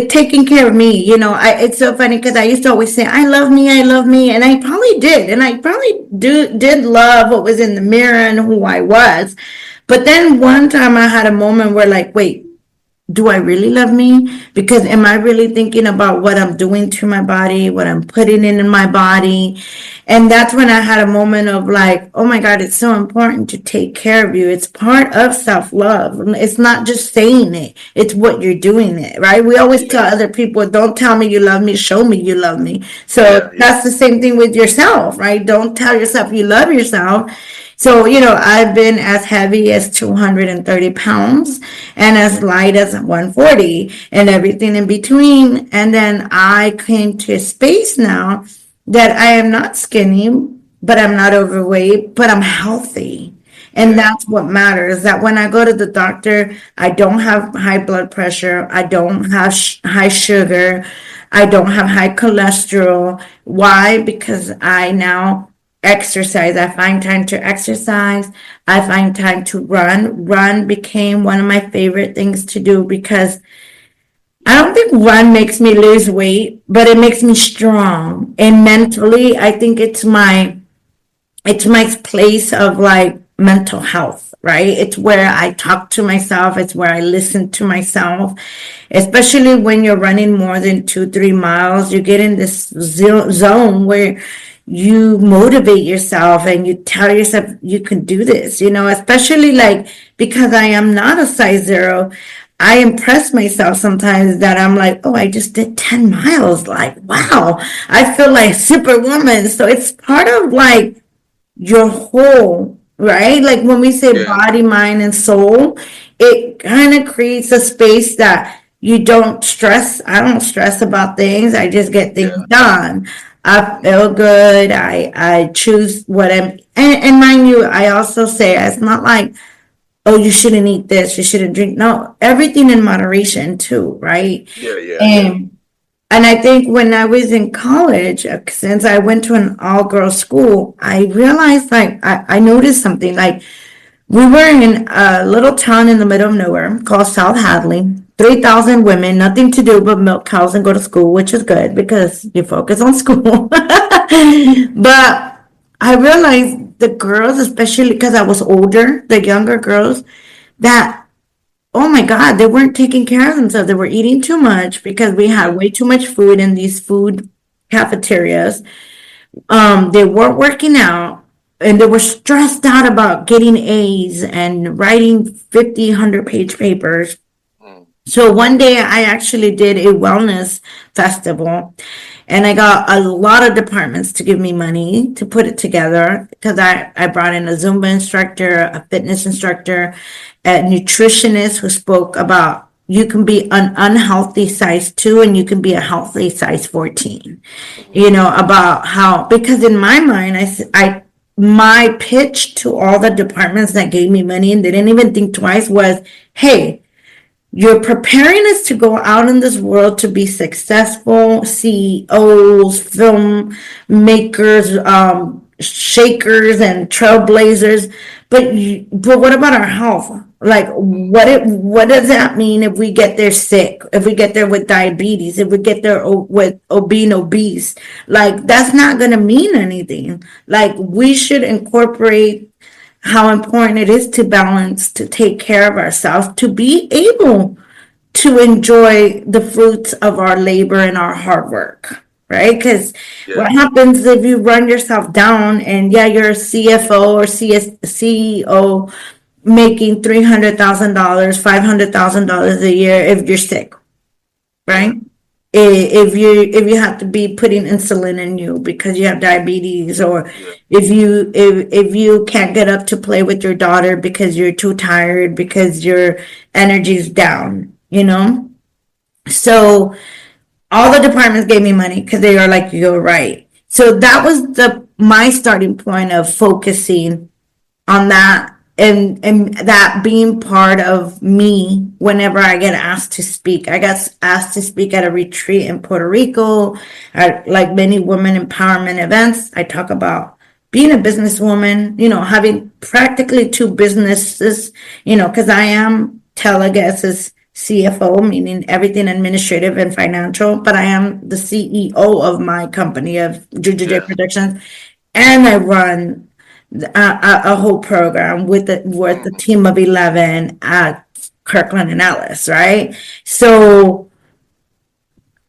taking care of me. It's so funny because I used to always say, I love me. And I probably did. And I probably did love what was in the mirror and who I was. But then one time I had a moment where like, wait, do I really love me? Because am I really thinking about what I'm doing to my body, what I'm putting in my body? And that's when I had a moment of like, oh my God, it's so important to take care of you. It's part of self-love. It's not just saying it. It's what you're doing it, right? We always tell other people, don't tell me you love me, show me you love me. So that's the same thing with yourself, right? Don't tell yourself you love yourself. So, I've been as heavy as 230 pounds and as light as 140 and everything in between. And then I came to a space now that I am not skinny, but I'm not overweight, but I'm healthy. And that's what matters, that when I go to the doctor, I don't have high blood pressure. I don't have high sugar. I don't have high cholesterol. Why? Because I now exercise. I find time to exercise. I find time to run. Run became one of my favorite things to do because I don't think run makes me lose weight, but it makes me strong. And mentally, I think it's my place of like mental health, right? It's where I talk to myself. It's where I listen to myself, especially when you're running more than 2-3 miles. You get in this zone where you motivate yourself and you tell yourself you can do this, especially like because I am not a size 0. I impress myself sometimes that I'm like, oh, I just did 10 miles. Like, wow, I feel like superwoman. So it's part of like your whole, right? Like when we say body, mind, and soul, it kind of creates a space that you don't stress. I don't stress about things. I just get things done. I feel good. I choose what and mind you, I also say it's not like, oh, you shouldn't eat this, you shouldn't drink. No, everything in moderation too, right? And I think when I was in college, since I went to an all-girls school, I realized like I noticed something. Like we were in a little town in the middle of nowhere called South Hadley. 3,000 women, nothing to do but milk cows and go to school, which is good because you focus on school. But I realized the girls, especially because I was older, the younger girls, that, oh my God, they weren't taking care of themselves. They were eating too much because we had way too much food in these food cafeterias. They weren't working out. And they were stressed out about getting A's and writing 50, 100-page papers. So one day I actually did a wellness festival and I got a lot of departments to give me money to put it together because I brought in a Zumba instructor, a fitness instructor, a nutritionist who spoke about you can be an unhealthy size 2 and you can be a healthy size 14. About how, because in my mind, my pitch to all the departments that gave me money and they didn't even think twice was, hey, you're preparing us to go out in this world to be successful CEOs, film makers, shakers, and trailblazers. But what about our health? Like, what does that mean if we get there sick? If we get there with diabetes? If we get there with being obese? Like, that's not gonna mean anything. Like, we should incorporate how important it is to balance, to take care of ourselves, to be able to enjoy the fruits of our labor and our hard work, right? Because Yeah. what happens if you run yourself down and yeah, you're a CFO or CEO making $300,000, $500,000 a year if you're sick, right? If you have to be putting insulin in you because you have diabetes, or Yeah. if you can't get up to play with your daughter because you're too tired because your energy's down, so all the departments gave me money because they are like, you're right. So that was my starting point of focusing on that, and that being part of me whenever I get asked to speak. I got asked to speak at a retreat in Puerto Rico, at like many women empowerment events. I talk about being a businesswoman, having practically two businesses, because I am Telegas's CFO, meaning everything administrative and financial, but I am the CEO of my company of Juju Yeah. Productions, and I run a whole program with a team of 11 at Kirkland and Ellis, right? So,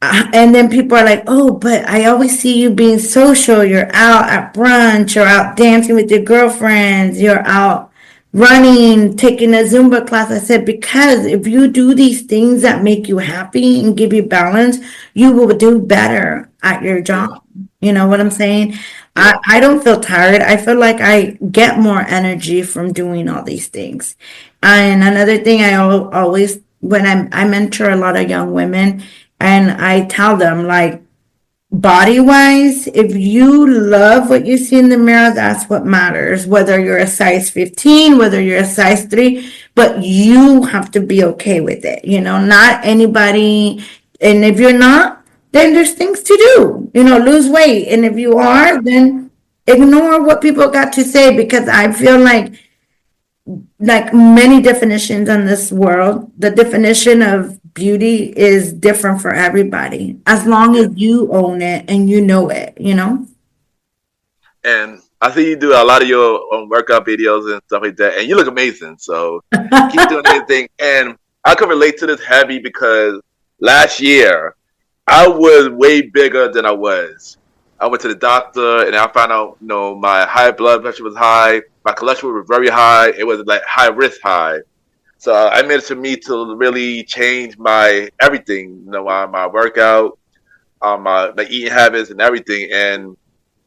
and then people are like, oh, but I always see you being social. You're out at brunch, you're out dancing with your girlfriends, you're out running, taking a Zumba class. I said, because if you do these things that make you happy and give you balance, you will do better at your job. You know what I'm saying? Yeah. I don't feel tired. I feel like I get more energy from doing all these things. And another thing I always, when I mentor a lot of young women, and I tell them, like, body wise, if you love what you see in the mirror, that's what matters. Whether you're a size 15, whether you're a size 3, but you have to be okay with it. Not anybody. And if you're not, then there's things to do. Lose weight. And if you are, then ignore what people got to say, because I feel like many definitions in this world, the definition of beauty is different for everybody, as long Yeah. as you own it and you know it. And I see you do a lot of your workout videos and stuff like that, and you look amazing. So keep doing your thing. And I can relate to this heavy because last year I was way bigger than I was. I went to the doctor and I found out, my high blood pressure was high, my cholesterol was very high. It was like high risk high. So I made it to me to really change my everything, my workout, my eating habits and everything. And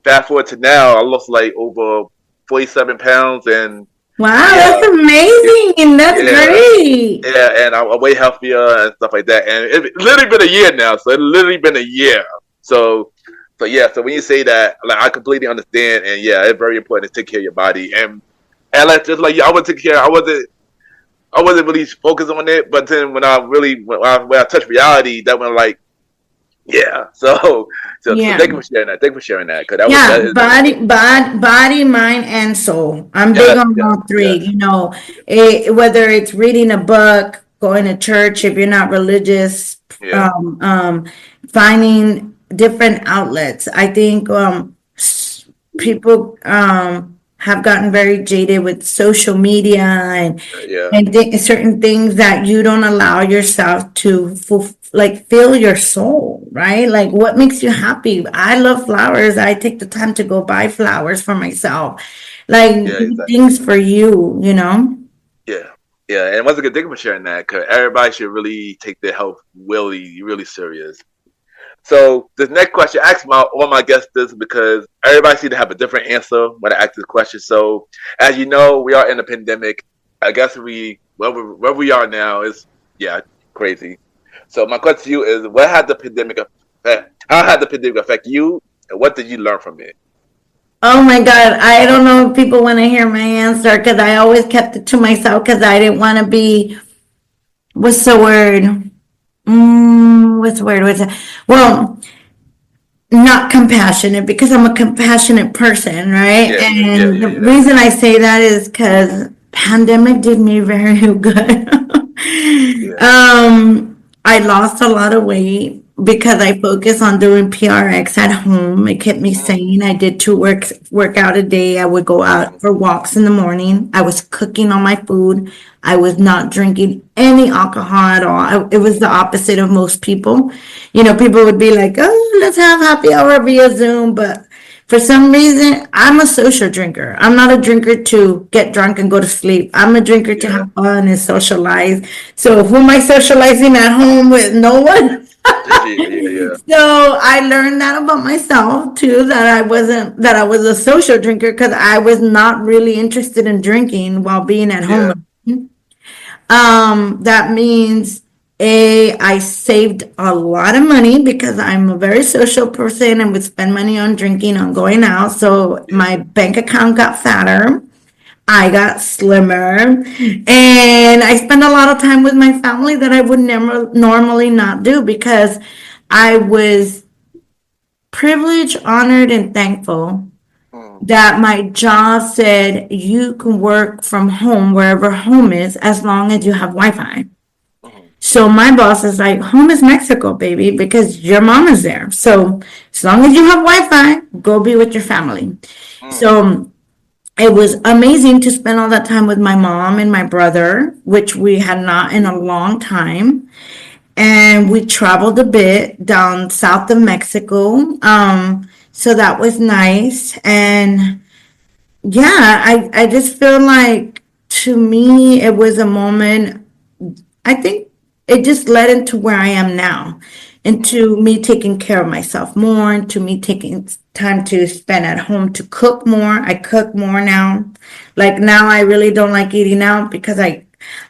fast forward to now, I lost like over 47 pounds, and Wow, yeah, that's amazing. That's yeah, great. yeah, and I'm way healthier and stuff like that. And it's literally been a year now, so it's literally been a year. So yeah, so when you say that, like, I completely understand, and yeah, it's very important to take care of your body. And like, just like you, I would take care. I wasn't really focused on it, but then when I touched reality, that went like, yeah. So Yeah. thank you for sharing that. Thank you for sharing that, because that Yeah, is body, mind, and soul. I'm big yes, on yes, all three. yes, Whether it's reading a book, going to church if you're not religious, yeah, um, um, finding different outlets. I think people have gotten very jaded with social media and yeah. certain things that you don't allow yourself to like fill your soul, right? Like, what makes you happy? I love flowers. I take the time to go buy flowers for myself. Like, Yeah, do exactly. things for you. Yeah, yeah. And once again, thank you for sharing that, because everybody should really take their health really, really serious. So this next question, I ask all my guests this because everybody seems to have a different answer when I ask this question. So as you know, we are in a pandemic. I guess where we are now is, yeah, crazy. So my question to you is, what had the pandemic affect? How had the pandemic affect you, and what did you learn from it? Oh my God, I don't know if people want to hear my answer because I always kept it to myself because I didn't want to be what's the word? What's the word? What's it? Well, not compassionate because I'm a compassionate person, right? Yeah, yeah, And yeah, the yeah. reason I say that is because pandemic did me very good. Yeah. I lost a lot of weight because I focused on doing PRX at home. It kept me Mm, sane. I did two workout a day. I would go out mm, for walks in the morning. I was cooking all my food. I was not drinking any alcohol at all. It was the opposite of most people. People would be like, "Oh, let's have happy hour via Zoom," but for some reason, I'm a social drinker. I'm not a drinker to get drunk and go to sleep. I'm a drinker to yeah. have fun and socialize. So who am I socializing at home with? No one. Yeah, yeah, yeah. So I learned that about myself too, that I was a social drinker because I was not really interested in drinking while being at Yeah. home. That means I saved a lot of money because I'm a very social person and would spend money on drinking, on going out. So Yeah. my bank account got fatter. I got slimmer, and I spent a lot of time with my family that I would never normally not do because I was privileged, honored, and thankful Mm, that my job said you can work from home wherever home is as long as you have Wi-Fi. mm, So my boss is like, home is Mexico, baby, because your mom is there. So as long as you have Wi-Fi, go be with your family. mm. So it was amazing to spend all that time with my mom and my brother, which we had not in a long time. And we traveled a bit down south of Mexico. So that was nice. And yeah, I just feel like to me, it was a moment. I think it just led into where I am now, into me taking care of myself more, into me taking time to spend at home to cook more. I cook more now. Like now I really don't like eating out because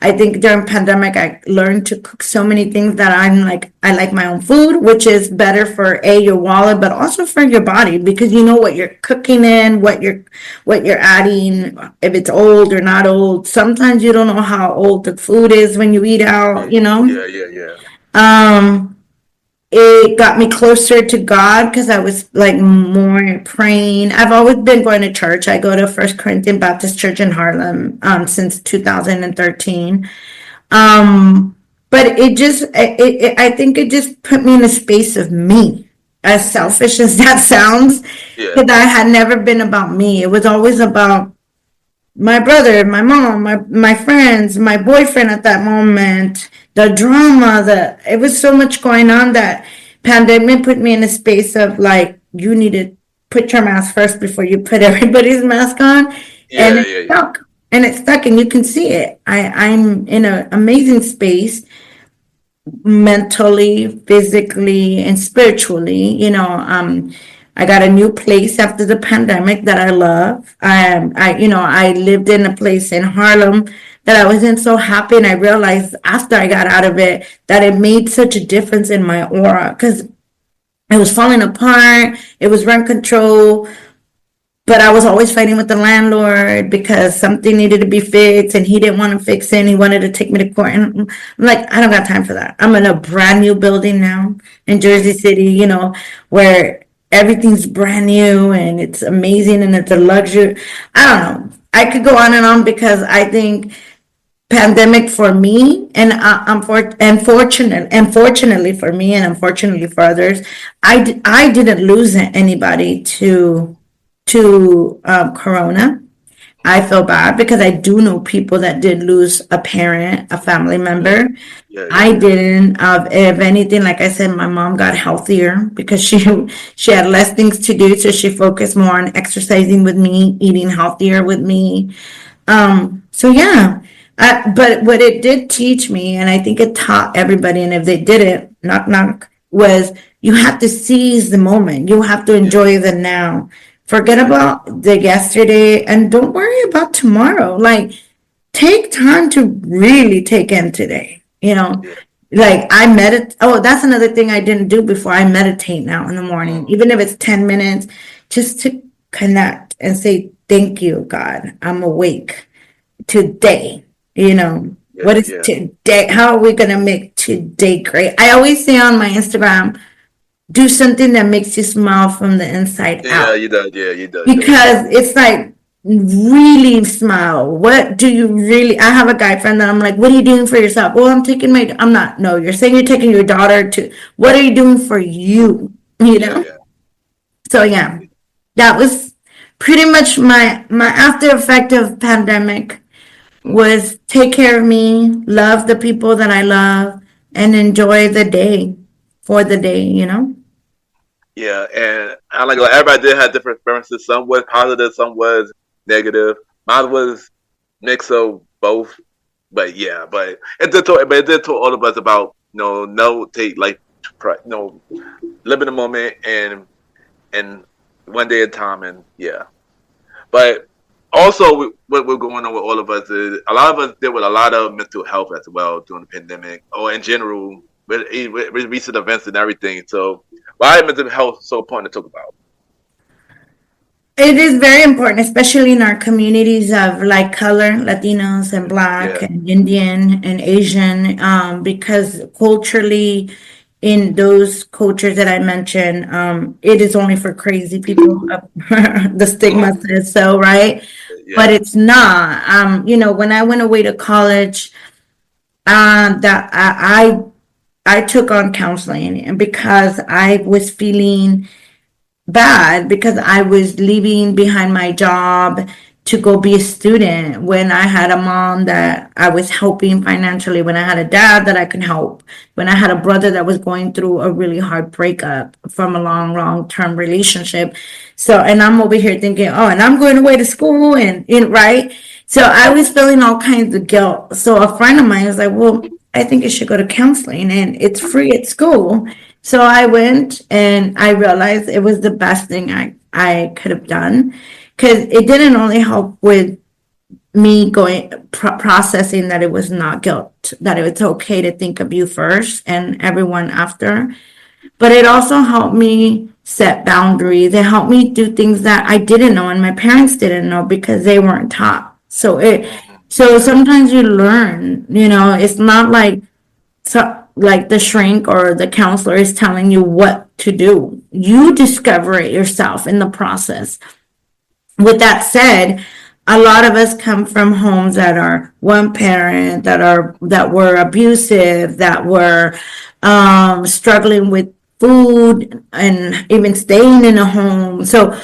I think during pandemic I learned to cook so many things that I like my own food, which is better for your wallet, but also for your body because you know what you're cooking in, what you're adding, if it's old or not old. Sometimes you don't know how old the food is when you eat out, you know. Yeah, yeah, yeah. Um, it got me closer to God because I was like more praying. I've always been going to church. I go to First Corinthian Baptist Church in Harlem since 2013. Um, but I think it just put me in a space of me, as selfish as that sounds, Yeah. because I had never been about me. It was always about my brother, my mom, my friends, my boyfriend at that moment, the drama, it was so much going on that pandemic put me in a space of like, you need to put your mask first before you put everybody's mask on. And Yeah, it yeah, yeah. stuck. And it's stuck and you can see it. I'm in an amazing space mentally, physically, and spiritually. I got a new place after the pandemic that I love. I lived in a place in Harlem that I wasn't so happy, and I realized after I got out of it that it made such a difference in my aura because it was falling apart. It was rent control, but I was always fighting with the landlord because something needed to be fixed and he didn't want to fix it. And he wanted to take me to court. And I'm like, I don't got time for that. I'm in a brand new building now in Jersey City, where everything's brand new and it's amazing and it's a luxury. I don't know. I could go on and on because I think pandemic for me and unfortunately for me and unfortunately for others, I didn't lose anybody to corona. I feel bad because I do know people that did lose a parent, a family Yeah, member. yeah, yeah, I yeah. didn't. If anything, like I said, my mom got healthier because she had less things to do, so she focused more on exercising with me, eating healthier with me. So yeah, but what it did teach me, and I think it taught everybody, and if they didn't, knock knock, was you have to seize the moment. You have to Yeah, enjoy the now. Forget yeah, about the yesterday and don't worry about tomorrow. Like take time to really take in today. yeah. Like I meditate. Oh, that's another thing I didn't do before. I meditate now in the morning, Mm, even if it's 10 minutes, just to connect and say, thank you, God. I'm awake today. What Yeah, is yeah. today? How are we gonna make today great? I always say on my Instagram, do something that makes you smile from the inside Yeah, out. you do. Yeah, you do. Because it's like really smile. What do you really? I have a guy friend that I'm like, what are you doing for yourself? Well, I'm taking my. I'm not. No, you're saying you're taking your daughter to. What are you doing for you? You Yeah, know. yeah. So yeah, that was pretty much my after effect of pandemic was take care of me, love the people that I love, and enjoy the day for the day. You know. Yeah, and I like everybody did have different experiences. Some was positive, some was negative. Mine was mix of both. But yeah, but it did tell all of us about no take like live in the moment and one day at a time and yeah. But also what we're going on with all of us is a lot of us deal with a lot of mental health as well during the pandemic or in general with recent events and everything. So why is mental health so important to talk about? It is very important, especially in our communities of like color, Latinos and Black Yeah. and Indian and Asian, because culturally, in those cultures that I mentioned, it is only for crazy people. The stigma says so, right? But Yeah. it's not. When I went away to college, that I took on counseling, and because I was feeling bad because I was leaving behind my job to go be a student when I had a mom that I was helping financially, when I had a dad that I could help, when I had a brother that was going through a really hard breakup from a long term relationship. So, and I'm over here thinking, oh, and I'm going away to school right. So I was feeling all kinds of guilt. So a friend of mine was like, well, I think you should go to counseling and it's free at school. So I went and I realized it was the best thing I could have done because it didn't only help with me processing that it was not guilt, that it was okay to think of you first and everyone after, but it also helped me set boundaries. It helped me do things that I didn't know and my parents didn't know because they weren't taught. So Yeah. sometimes you learn, it's not like like the shrink or the counselor is telling you what to do. You discover it yourself in the process. With that said, a lot of us come from homes that are one parent, that were abusive, that were struggling with food and even staying in a home. So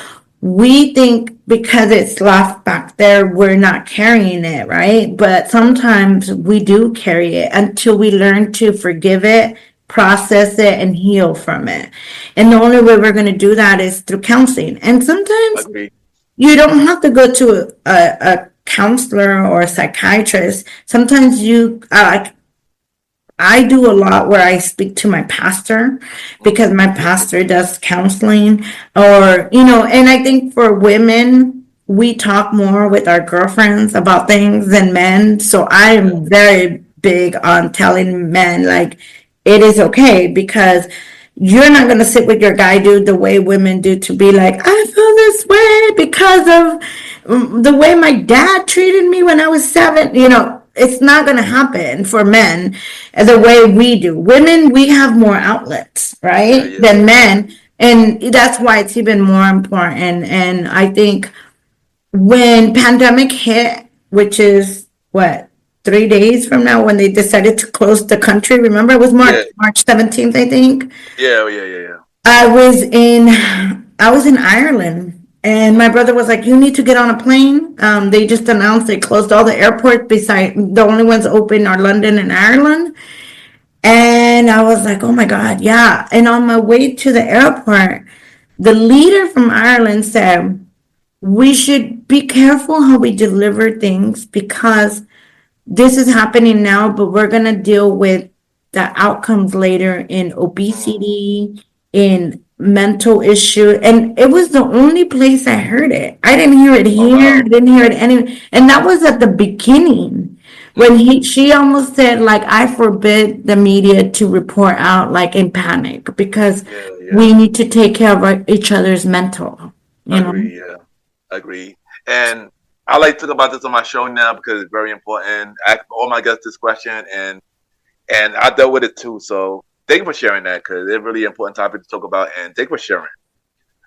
we think because it's left back there, we're not carrying it, right? But sometimes we do carry it until we learn to forgive it, process it, and heal from it. And the only way we're going to do that is through counseling. And sometimes Agree. you don't have to go to a counselor or a psychiatrist. Sometimes I do a lot where I speak to my pastor because my pastor does counseling and I think for women, we talk more with our girlfriends about things than men. So I Yeah. am very big on telling men like it is okay because you're not going to sit with your guy dude the way women do to be like, I feel this way because of the way my dad treated me when I was 7. It's not going to happen for men the way we do. Women, we have more outlets, Yeah, right, yeah, than yeah. men. And that's why it's even more important. And I think when pandemic hit, which is what, 3 days from now when they decided to close the country, remember it was Yeah. March 17th, I think. Yeah, yeah, yeah, yeah. I was in I was in Ireland and my brother was like, you need to get on a plane. They just announced they closed all the airports beside the only ones open are London and Ireland. And I was like, oh my God, yeah. And on my way to the airport, the leader from Ireland said, we should be careful how we deliver things because this is happening now, but we're going to deal with the outcomes later in Mm. obesity, in mental issue. And it was the only place I heard it. I didn't hear it Oh here. I wow. didn't hear it anywhere. And that was at the beginning when she almost said like, I forbid the media to report out like in panic because Yeah, we yeah. need to take care of each other's mental, you know? Agree. Yeah. Agree. And I like to talk about this on my show now because it's very important. I ask all my guests this question, and I dealt with it too. So thank you for sharing that because it's a really important topic to talk about, and thank you for sharing.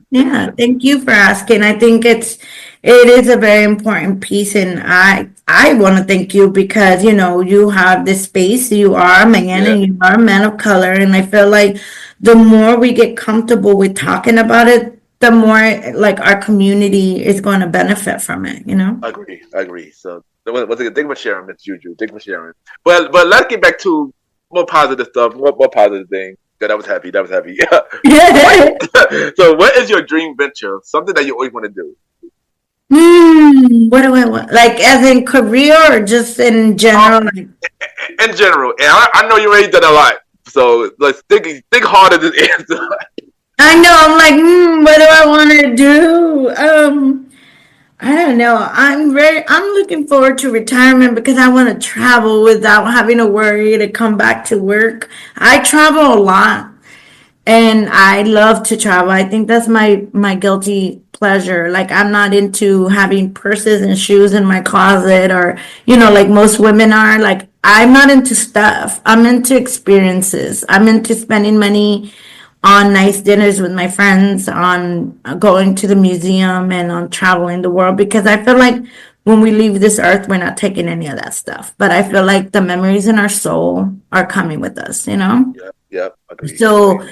Yeah, thank you for asking. I think it is a very important piece, and I want to thank you because you have this space. You are a man, Yeah, and you are a man of color, and I feel like the more we get comfortable with talking about it, the more like our community is going to benefit from it. I agree. I agree. So once again, thank you for sharing, Miss Juju. Thank you for sharing. But let's get back to more positive stuff, more positive thing. That I was happy. That was happy. So what is your dream venture? Something that you always want to do? What do I want? Like as in career or just in Um, general? Like, in general, and I know you already done a lot. So let's think harder than answer. I know. I'm like, what do I want to do? I don't know. I'm looking forward to retirement because I want to travel without having to worry to come back to work. I travel a lot and I love to travel. I think that's my guilty pleasure. Like I'm not into having purses and shoes in my closet or like most women are. Like I'm not into stuff. I'm into experiences. I'm into spending money on nice dinners with my friends, on going to the museum, and on traveling the world because I feel like when we leave this earth, we're not taking any of that stuff. But I feel like the memories in our soul are coming with us. Yep. Agreed. So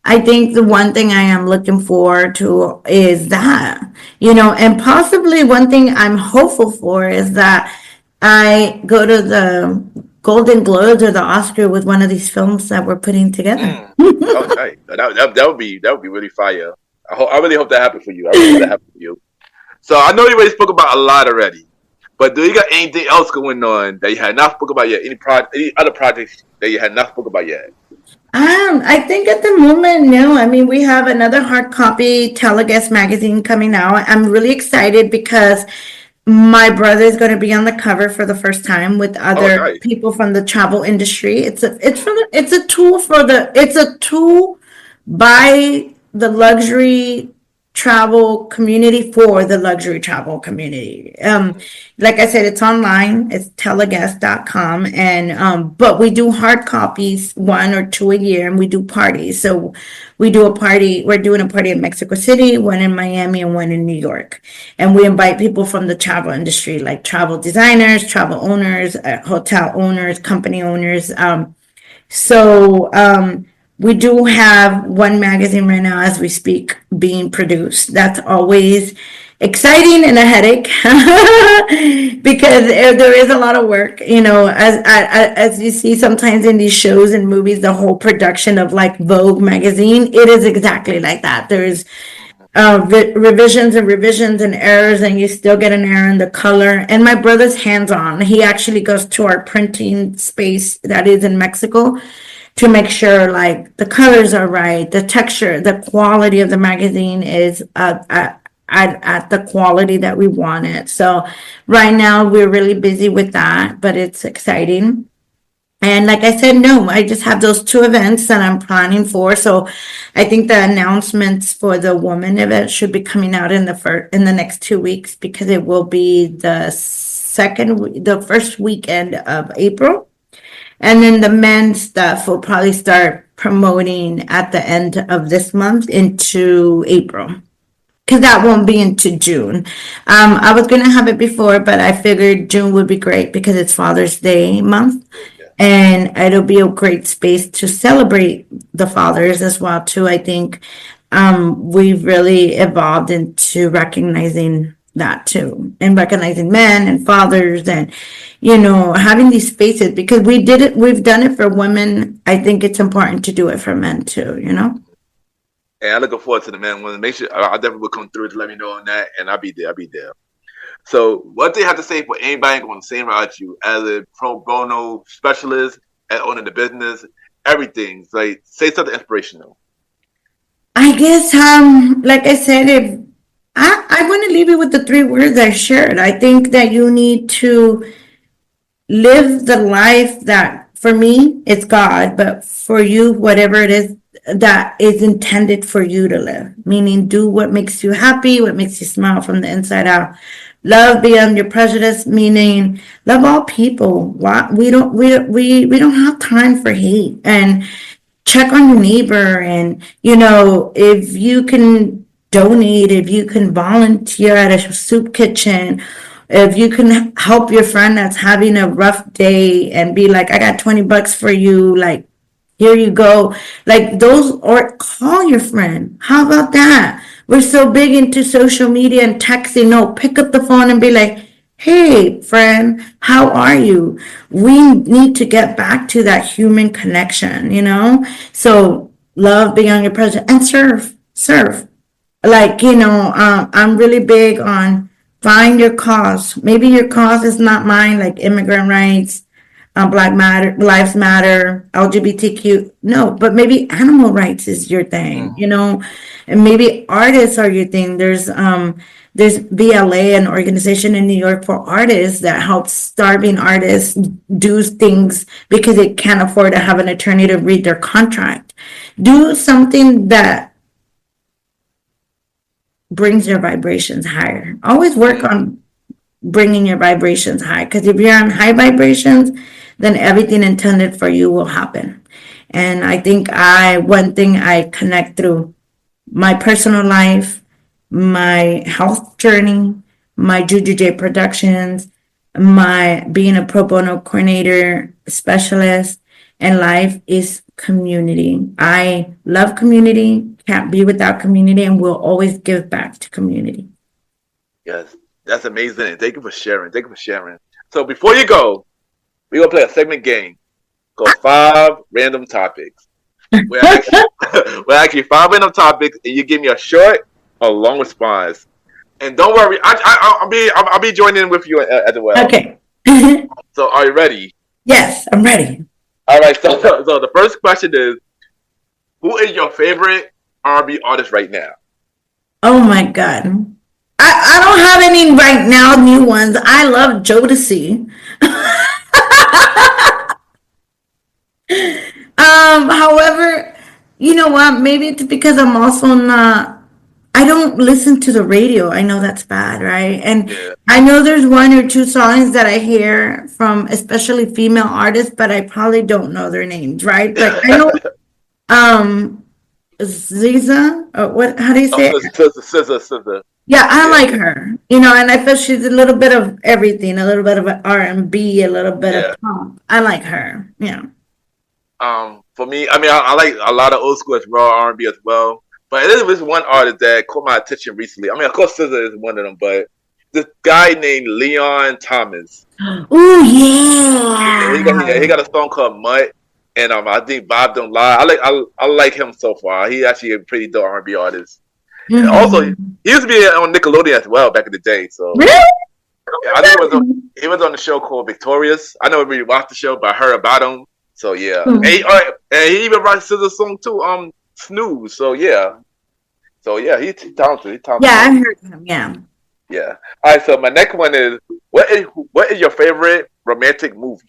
I think the one thing I am looking forward to is that, and possibly one thing I'm hopeful for is that I go to the Golden Globes or the Oscar with one of these films that we're putting together. That was nice. That would be really fire. I really hope that happens for you. I really hope that happens for you. So I know you already spoke about a lot already, but do you got anything else going on that you had not spoke about yet? Any other projects that you had not spoke about yet? I think at the moment, no. I mean, we have another hard copy Teleguest magazine coming out. I'm really excited because my brother is going to be on the cover for the first time with Oh, other nice. people from the travel industry. It's a tool by the luxury travel community for the luxury travel community. Like I said, it's online. It's teleguest.com. And but we do hard copies, one or two a year, and we do parties. So we're doing a party in Mexico City, one in Miami, and one in New York. And we invite people from the travel industry, like travel designers, travel owners, hotel owners, company owners. So we do have one magazine right now as we speak being produced. That's always exciting and a headache because there is a lot of work. As you see sometimes in these shows and movies, the whole production of like Vogue magazine, it is exactly like that. There's revisions and revisions and errors, and you still get an error in the color. And my brother's hands-on. He actually goes to our printing space that is in Mexico to make sure like the colors are right, the texture, the quality of the magazine is at the quality that we want it. So right now we're really busy with that, but it's exciting. And like I said, no, I just have those two events that I'm planning for. So I think the announcements for the woman event should be coming out in the next 2 weeks because it will be the first weekend of April. And then the men's stuff will probably start promoting at the end of this month into April. Because that won't be into June. I was going to have it before, but I figured June would be great because it's Father's Day month. And it'll be a great space to celebrate the fathers as well, too. I think we've really evolved into recognizing that too, and recognizing men and fathers, and having these spaces because we've done it for women. I think it's important to do it for men too. And I'm looking forward to the man one. Make sure I definitely will come through to let me know on that, and I'll be there. I'll be there. So, what do you have to say for anybody going the same route as you, as a pro bono specialist, and owning the business, everything? Like, say something inspirational. I guess like I said, if I want to leave you with the three words I shared. I think that you need to live the life that, for me, it's God, but for you, whatever it is that is intended for you to live. Meaning, do what makes you happy, what makes you smile from the inside out. Love beyond your prejudice, meaning love all people. Why we don't have time for hate, and check on your neighbor, and if you can donate, if you can volunteer at a soup kitchen, if you can help your friend that's having a rough day and be like, I got $20 for you, like, here you go. Like those, or call your friend. How about that? We're so big into social media and texting. No, pick up the phone and be like, hey, friend, how are you? We need to get back to that human connection. So love beyond your presence and serve. Like, I'm really big on find your cause. Maybe your cause is not mine, like immigrant rights, Black Matter, Lives Matter, LGBTQ. No, but maybe animal rights is your thing, and maybe artists are your thing. There's BLA, an organization in New York for artists that helps starving artists do things because they can't afford to have an attorney to read their contract. Do something that brings your vibrations higher. Always work on bringing your vibrations high, because if you're on high vibrations, then everything intended for you will happen. And I think one thing I connect through my personal life, my health journey, my Juju J Productions, my being a pro bono coordinator specialist, and life is community. I love community, can't be without community, and will always give back to community. Yes, that's amazing. Thank you for sharing. So before you go, we're going to play a segment game called 5 Random Topics. We're actually 5 random topics, and you give me a short or long response. And don't worry, I'll be joining in with you as well. Okay. So are you ready? Yes, I'm ready. All right. So the first question is, who is your favorite R&B artist right now? Oh my God. I don't have any right now new ones. I love Jodeci. However, you know what? Maybe it's because I'm also not. I don't listen to the radio. I know that's bad, right? And Yeah. I know there's 1 or 2 songs that I hear from especially female artists, but I probably don't know their names, right? Like I know Ziza, or what? How do you say it? SZA. Yeah, I like her. And I feel she's a little bit of everything, a little bit of R&B, a little bit Yeah. of pop. I like her. Yeah. For me, I mean, I like a lot of old school as raw R&B as well. But there was one artist that caught my attention recently. I mean, of course, SZA is one of them, but this guy named Leon Thomas. Oh yeah. He got a song called Mutt, and I think Bob Don't Lie. I like him so far. He actually a pretty dope R&B artist. And also, he used to be on Nickelodeon as well back in the day. So Really? yeah, I think he was on the show called Victorious. I never really watched the show, but I heard about him. So yeah, and he even wrote SZA song too. Snooze. So yeah, he's talented. Yeah, I heard him. Yeah. Yeah. All right. So my next one is what is your favorite romantic movie?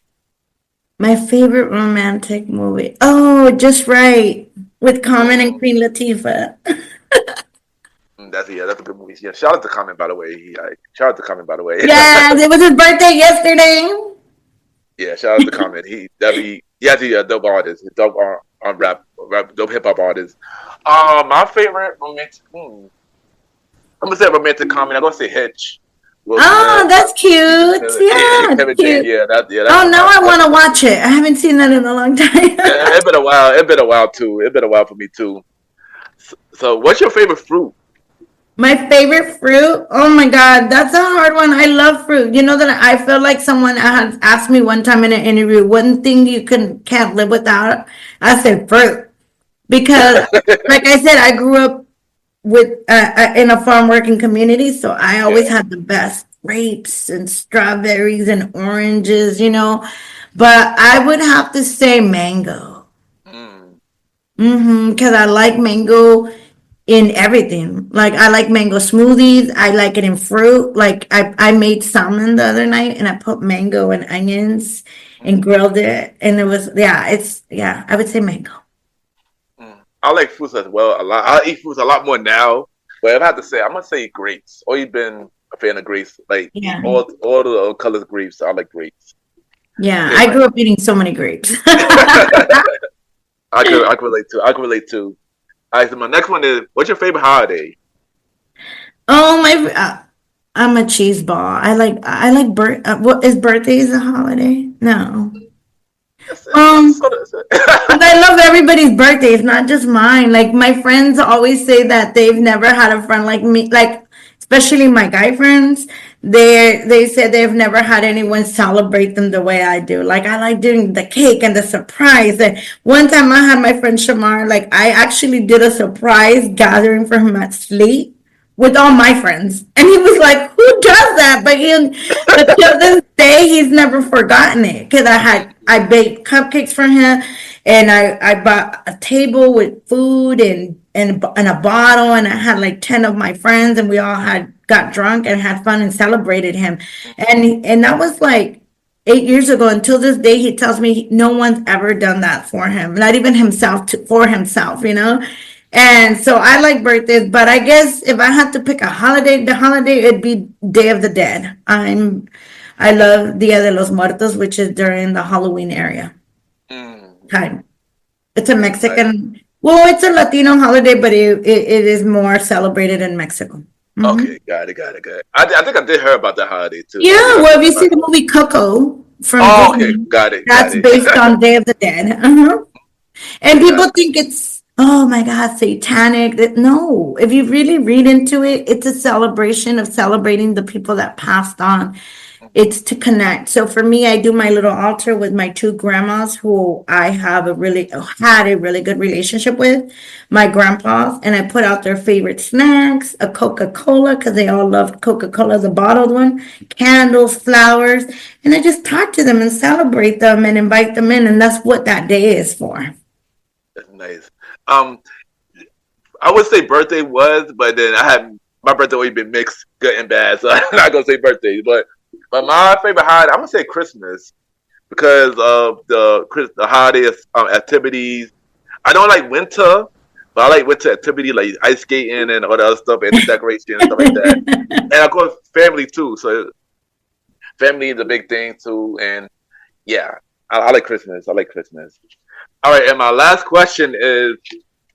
My favorite romantic movie. Oh, Just Right, with Common and Queen Latifah. That's a good movie. Yeah. Shout out to Common, by the way. Shout out to Common, by the way. Yes, it was his birthday yesterday. Yeah. Shout out to Common. He's a dope artist. A dope rap, dope hip hop artist. My favorite romantic. I'm gonna say romantic comedy. I'm gonna say Hitch. Oh, that's cute. Yeah, cute. Oh, now I want to watch it. I haven't seen that in a long time. It's been a while. It's been a while too. It's been a while for me too. So what's your favorite fruit? My favorite fruit? Oh my God, that's a hard one. I love fruit. You know that I feel like someone had asked me one time in an interview, one thing you can't live without. I said fruit, because, like I said, I grew up with in a farm working community, so I always had the best grapes and strawberries and oranges. But I would have to say mango. Because I like mango in everything. Like I like mango smoothies. I like it in fruit. Like I made salmon the other night and I put mango and onions and grilled it, and it was I would say mango. I like fruits as well a lot. I eat fruits a lot more now, but if I have to say, I'm gonna say grapes or even a fan of grapes. Like Yeah. all the colors grapes. I like grapes. Yeah. Yeah, I grew up eating so many grapes. I can relate to. I can relate to. All right, so my next one is, what's your favorite holiday? Oh my! I'm a cheese ball. I like what is birthdays a holiday? No. It's Um, sort But of, I love everybody's birthdays, not just mine. Like my friends always say that they've never had a friend like me, like especially my guy friends. They said they've never had anyone celebrate them the way I do. Like I like doing the cake and the surprise. And one time I had my friend Shamar, like I actually did a surprise gathering for him at Sleep with all my friends. And he was like, who does that? But till this day, he's never forgotten it. Because I baked cupcakes for him and I bought a table with food and a bottle. And I had like 10 of my friends and we all got drunk and had fun and celebrated him. And that was like 8 years ago. Until this day, he tells me no one's ever done that for him, not even himself for himself. And so I like birthdays, but I guess if I had to pick a holiday, the holiday it'd be Day of the Dead. I love Dia de los Muertos, which is during the Halloween area time. It's a right. Mexican, well, it's a Latino holiday, but it is more celebrated in Mexico. Hmm. Okay, got it, got it, got it. I think I did hear about that holiday too. I think Yeah, I well, heard if you about see it. the movie Coco from Oh, okay, Disney, got it, got that's it. based on Day of the Dead. And Okay, got people it. think it's, oh my God, satanic. No, if you really read into it, it's a celebration of celebrating the people that passed on. It's to connect. So for me, I do my little altar with my two grandmas who I had a really good relationship with, my grandpas, and I put out their favorite snacks, a Coca-Cola, because they all loved Coca-Cola, the bottled one, candles, flowers, and I just talk to them and celebrate them and invite them in. And that's what that day is for. That's nice. Um, I would say birthday was, but then I had my birthday always been mixed, good and bad. So I'm not gonna say birthday, but my favorite holiday, I'm gonna say Christmas because of the holiday activities. I don't like winter, but I like winter activity like ice skating and all the other stuff and the decoration and stuff like that. And of course, family too. So family is a big thing too. And yeah, I like Christmas. I like Christmas. All right, and my last question is,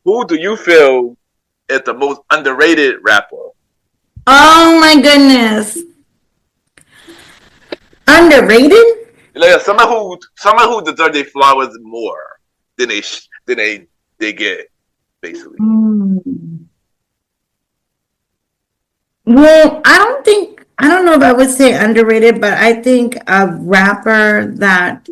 who do you feel is the most underrated rapper? Oh my goodness. Underrated? Like someone who deserves their flowers more than they get, basically. Hmm. Well, I don't know if I would say underrated, but I think a rapper that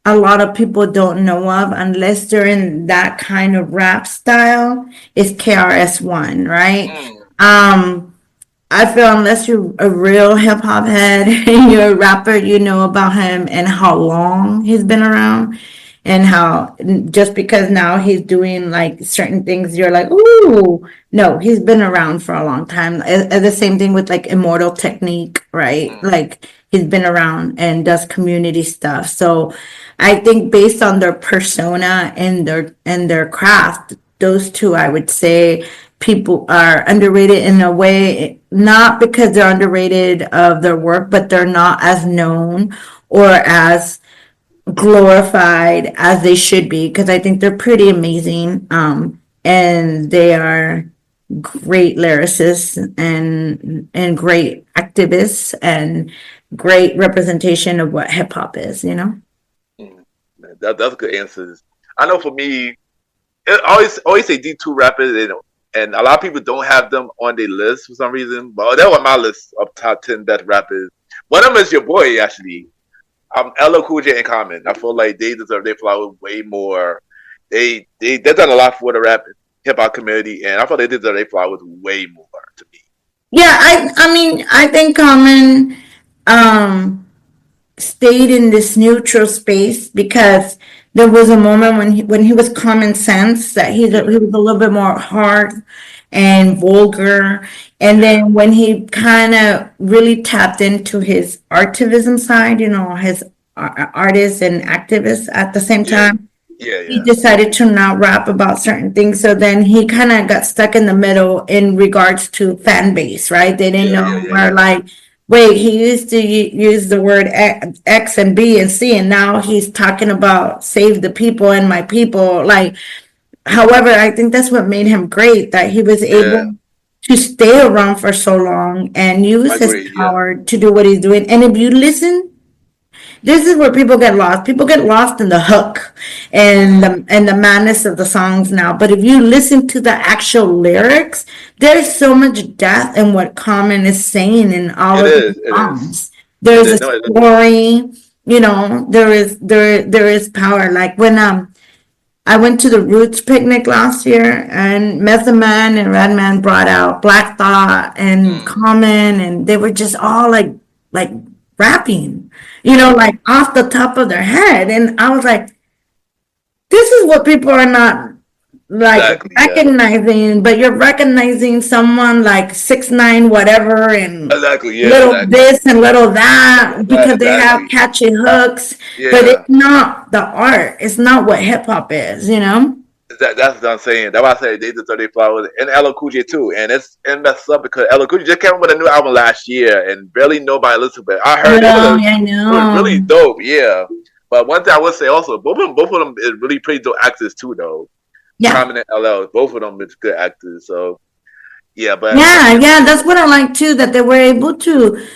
a lot of people don't know of unless they're in that kind of rap style is KRS-One, right? Mm, Um, I feel unless you're a real hip hop head and you're a rapper, you know about him and how long he's been around and how just because now he's doing like certain things, you're like, ooh, no, he's been around for a long time. The same thing with like Immortal Technique, right? mm, Like he's been around and does community stuff. So I think based on their persona and their craft, those two, I would say people are underrated in a way, not because they're underrated of their work, but they're not as known or as glorified as they should be because I think they're pretty amazing. And they are great lyricists and great activists and great representation of what hip hop is. mm. That's good answers. I know for me, it always say D2 rappers, and a lot of people don't have them on their list for some reason. But they're on my list of top 10 best rappers. One of them is your boy, actually. LL Cool J and Common. I feel like they deserve their flowers way more. They've done a lot for the rap hip hop community, and I feel they deserve their flowers way more to me. Yeah, I mean I think Common um stayed in this neutral space because there was a moment when he was common sense that he Yeah, was a little bit more hard and vulgar, and yeah, then when he kind of really tapped into his artivism side, his artist and activist at the same yeah, time, he decided to not rap about certain things. So then he kind of got stuck in the middle in regards to fan base, right? They didn't know where, like, wait, he used to use the word X and B and C, and now he's talking about save the people and my people. Like, however, I think that's what made him great, that he was able to stay around for so long and use his power to do what he's doing. And if you listen, this is where people get lost. People get lost in the hook and the madness of the songs now. But if you listen to the actual lyrics, there's so much depth in what Common is saying in all of the songs. There's a story, you know, there is power. Like when I went to the Roots picnic last year, and Method Man and Redman brought out Black Thought and Common, and they were just all like rapping, you know, like off the top of their head. And I was like, this is what people are not like recognizing, but you're recognizing someone like 6ix9ine whatever and little this and little that because they have catchy hooks, but it's not the art. It's not what hip hop is, you know. That's what I'm saying. That's why I say they deserve their flowers, and LL Cool J too. And it's messed up because LL Cool J just came out with a new album last year, and barely nobody listened to it. I heard it was really dope, But one thing I would say also, both of them is really pretty dope actors too, though. Prominent LL, both of them is good actors. So but that's what I like too, that they were able to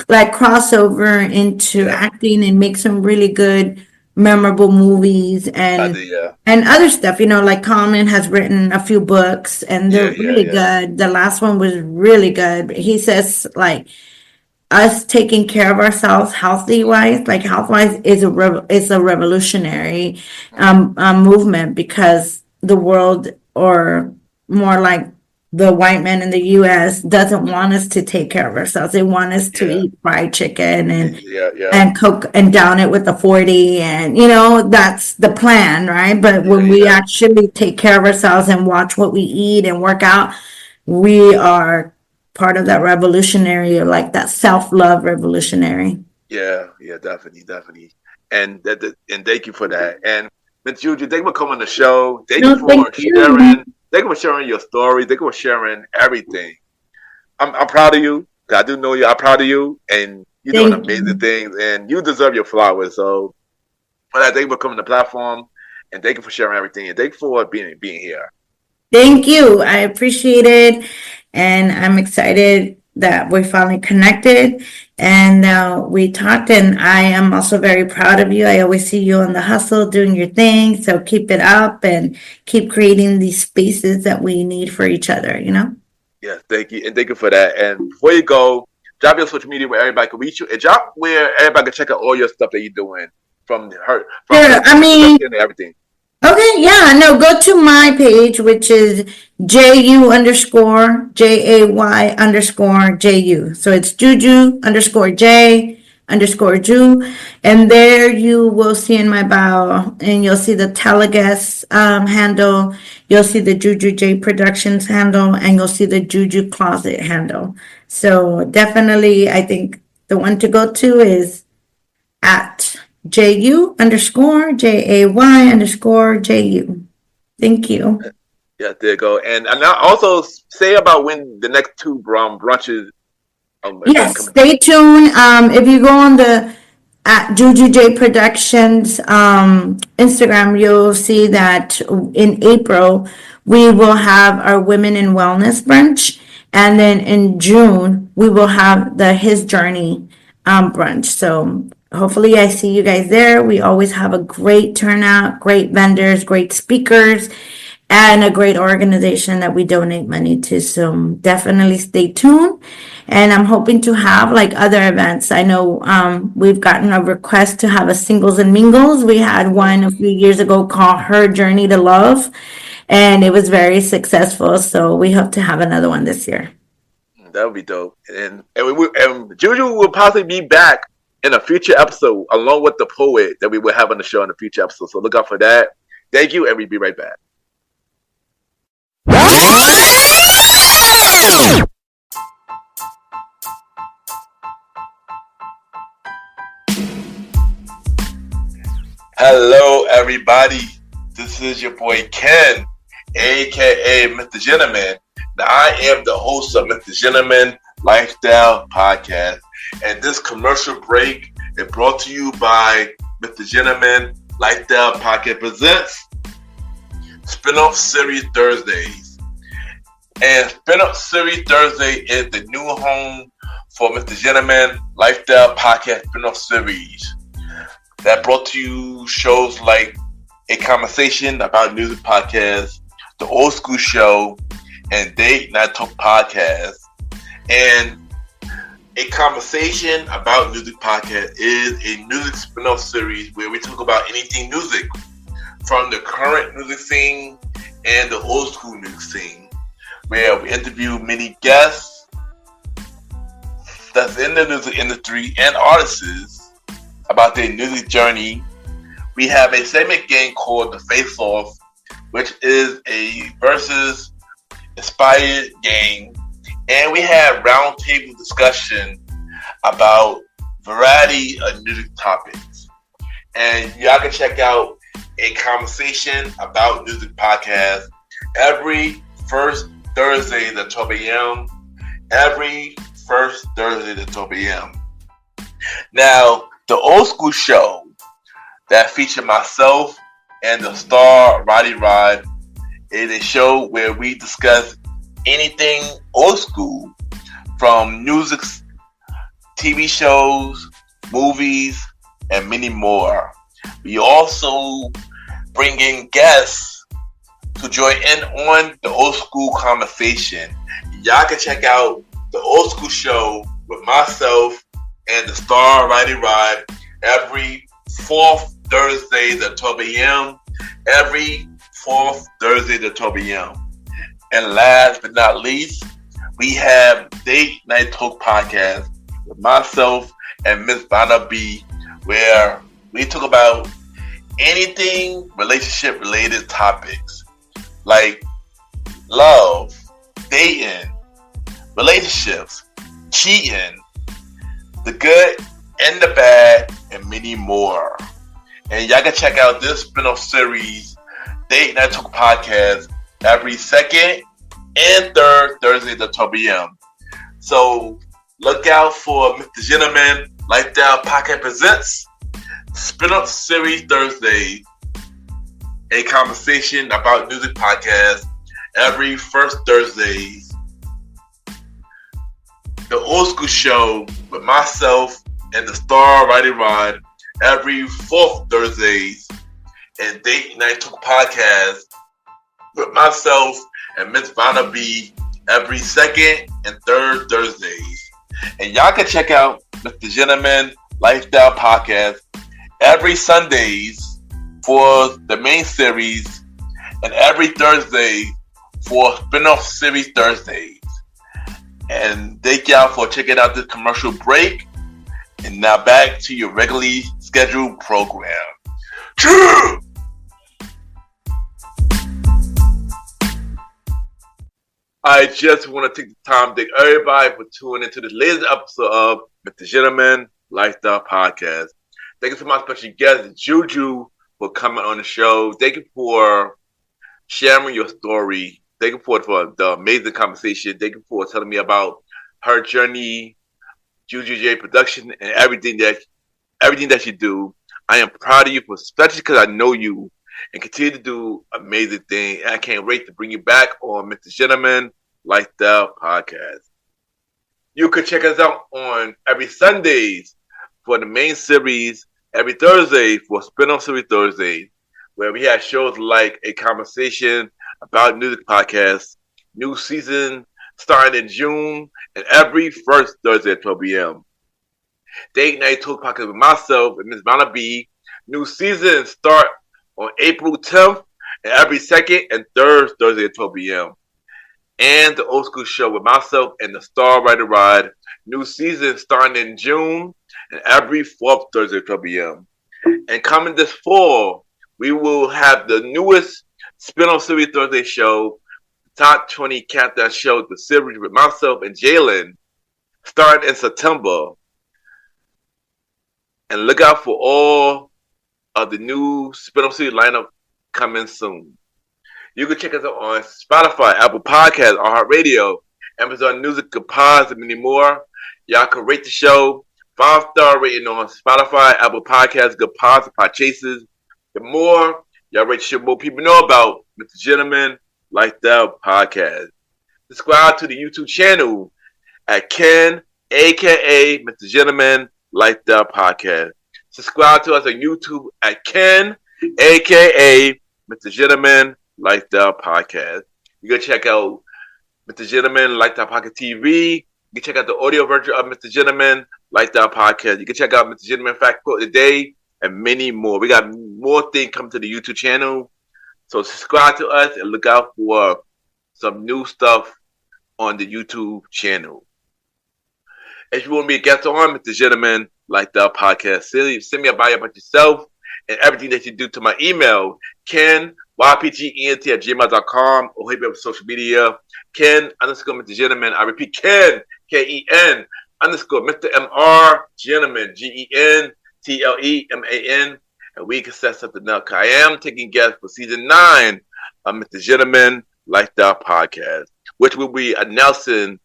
like cross over into acting and make some really good memorable movies and other stuff, you know, like Common has written a few books and they're really good. The last one was really good. He says like us taking care of ourselves health wise is a revolutionary movement, because the world, or more like the white man in the US, doesn't want us to take care of ourselves. They want us to eat fried chicken and cook and down it with a 40, and you know, that's the plan, right? But when we actually take care of ourselves and watch what we eat and work out, we are part of that revolutionary, like that self-love revolutionary. Definitely. And thank you for that. And Ms. Juju, thank you for coming on the show. Thank you for sharing your story. Thank you for sharing everything. I'm proud of you. I do know you. I'm proud of you, and you're doing amazing things, and you deserve your flowers. So, thank you for coming to the platform, and thank you for sharing everything, and thank you for being here. Thank you. I appreciate it, and I'm excited that we finally connected and we talked, and I am also very proud of you. I always see you on the hustle doing your thing, so keep it up and keep creating these spaces that we need for each other, you know? Yes, thank you, and thank you for that. And before you go, drop your social media where everybody can reach you, and drop where everybody can check out all your stuff that you're doing from everything. Okay, go to my page, which is JU_JAY_JU. So it's Juju_J_Ju. And there you will see in my bio, and you'll see the Teleguest handle, you'll see the Juju J Productions handle, and you'll see the Juju Closet handle. So definitely, I think the one to go to is at JU_JAY_JU. Thank you. Yeah, there you go. And now also say about when the next two brunches. Yes, stay tuned. If you go on the at Juju J Productions Instagram, you'll see that in April we will have our Women in Wellness brunch, and then in June we will have the His Journey brunch. So hopefully I see you guys there. We always have a great turnout, great vendors, great speakers, and a great organization that we donate money to. So definitely stay tuned. And I'm hoping to have like other events. I know we've gotten a request to have a Singles and Mingles. We had one a few years ago called Her Journey to Love, and it was very successful. So we hope to have another one this year. That would be dope. And Juju will possibly be back in a future episode along with the poet that we will have on the show in a future episode. So look out for that. Thank you, and we'll be right back. Hello, everybody. This is your boy Ken, aka MrGentleman. Now, I am the host of MrGentleman Lifestyle Podcast, and this commercial break is brought to you by MrGentleman Lifestyle Podcast presents Spinoff Series Thursdays. And Spinoff Series Thursday is the new home for MrGentleman Lifestyle Podcast Spinoff Series. That brought to you shows like A Conversation About Music Podcast, The Old School Show, and Date Night Talk Podcast. And A Conversation About Music Podcast is a music spin-off series where we talk about anything music, from the current music scene and the old school music scene, where we interview many guests that's in the music industry and artists about their music journey. We have a segment game called The Face Off, which is a versus inspired game, and we have roundtable discussion about variety of music topics. And y'all can check out A Conversation About Music Podcast every first Thursday at 12 a.m. Every first Thursday at 12 a.m. Now, the Old School Show that features myself and the star Roddy Rod is a show where we discuss anything old school, from music, TV shows, movies, and many more. We also bring in guests to join in on the old school conversation. Y'all can check out the Old School Show with myself and the star Roddy Rod every fourth Thursday at 12 a.m. Every fourth Thursday at 12 a.m. And last but not least, we have Date Night Talk Podcast with myself and Miss Bono B, where we talk about anything relationship related topics like love, dating, relationships, cheating, the good and the bad, and many more. And y'all can check out this spin-off series, Date Night Talk Podcast, every second and third Thursday at 12 p.m. So look out for MrGentleman Lifestyle Podcast presents Spin-off Series Thursday, A Conversation About Music Podcast every first Thursdays. The Old School Show with myself and the star Roddy Rod every fourth Thursdays, and Date Night Talk Podcast with myself and Miss Bono B every second and third Thursdays. And y'all can check out MrGentleman Lifestyle Podcast every Sundays for the main series, and every Thursday for spin-off series Thursdays. And thank y'all for checking out this commercial break. And now back to your regularly scheduled program. I just want to take the time to thank everybody for tuning into this latest episode of MrGentleman Lifestyle Podcast. Thank you to my special guest, Juju, for coming on the show. Thank you for sharing your story. Thank you for the amazing conversation. Thank you for telling me about her journey, Juju J production, and everything that you do. I am proud of you, especially because I know you and continue to do amazing things. And I can't wait to bring you back on MrGentleman Lifestyle Podcast. You can check us out on every Sundays for the main series, every Thursday for spin-off series Thursday, where we have shows like A Conversation About Music Podcast, new season starting in June, and every first Thursday at 12 p.m. Date Night Talk Podcast with myself and Miss Bono B. New season start on April 10th, and every second and third Thursday at 12 p.m. And the Old School Show with myself and the star Roddy Rod. New season starting in June, and every fourth Thursday at 12 p.m. And coming this fall, we will have the newest spin-off series Thursday show, Top 20 Countdown Show, the series with myself and Jalen, starting in September. And look out for all of the new Spin-off series lineup coming soon. You can check us out on Spotify, Apple Podcasts, iHeartRadio, Amazon Music, Good Pods, and many more. Y'all can rate the show 5-star rating on Spotify, Apple Podcasts, Good Pods, and Podchases. The more y'all rate the show, more people know about Mr. Gentleman Lifestyle Podcast. Subscribe to the YouTube channel at Ken, aka Mr. Gentleman Lifestyle Podcast. Subscribe to us on YouTube at Ken, aka Mr. Gentleman Lifestyle Podcast. You can check out Mr. Gentleman Lifestyle Podcast TV. You can check out the audio version of Mr. Gentleman Lifestyle Podcast. You can check out Mr. Gentleman Fact Quote Today and many more. We got more things coming to the YouTube channel. So subscribe to us and look out for some new stuff on the YouTube channel. If you want to be a guest on Mr. Gentleman Lifestyle Podcast, send me a bio about yourself and everything that you do to my email, KenYPGENT@gmail.com, or hit me up on social media, Ken_Mr. Gentleman. I repeat, Ken, KEN _Mr. MR Gentleman, GENTLEMAN, and we can set something up. I am taking guests for season 9 of Mr. Gentleman Lifestyle Podcast, which will be announcing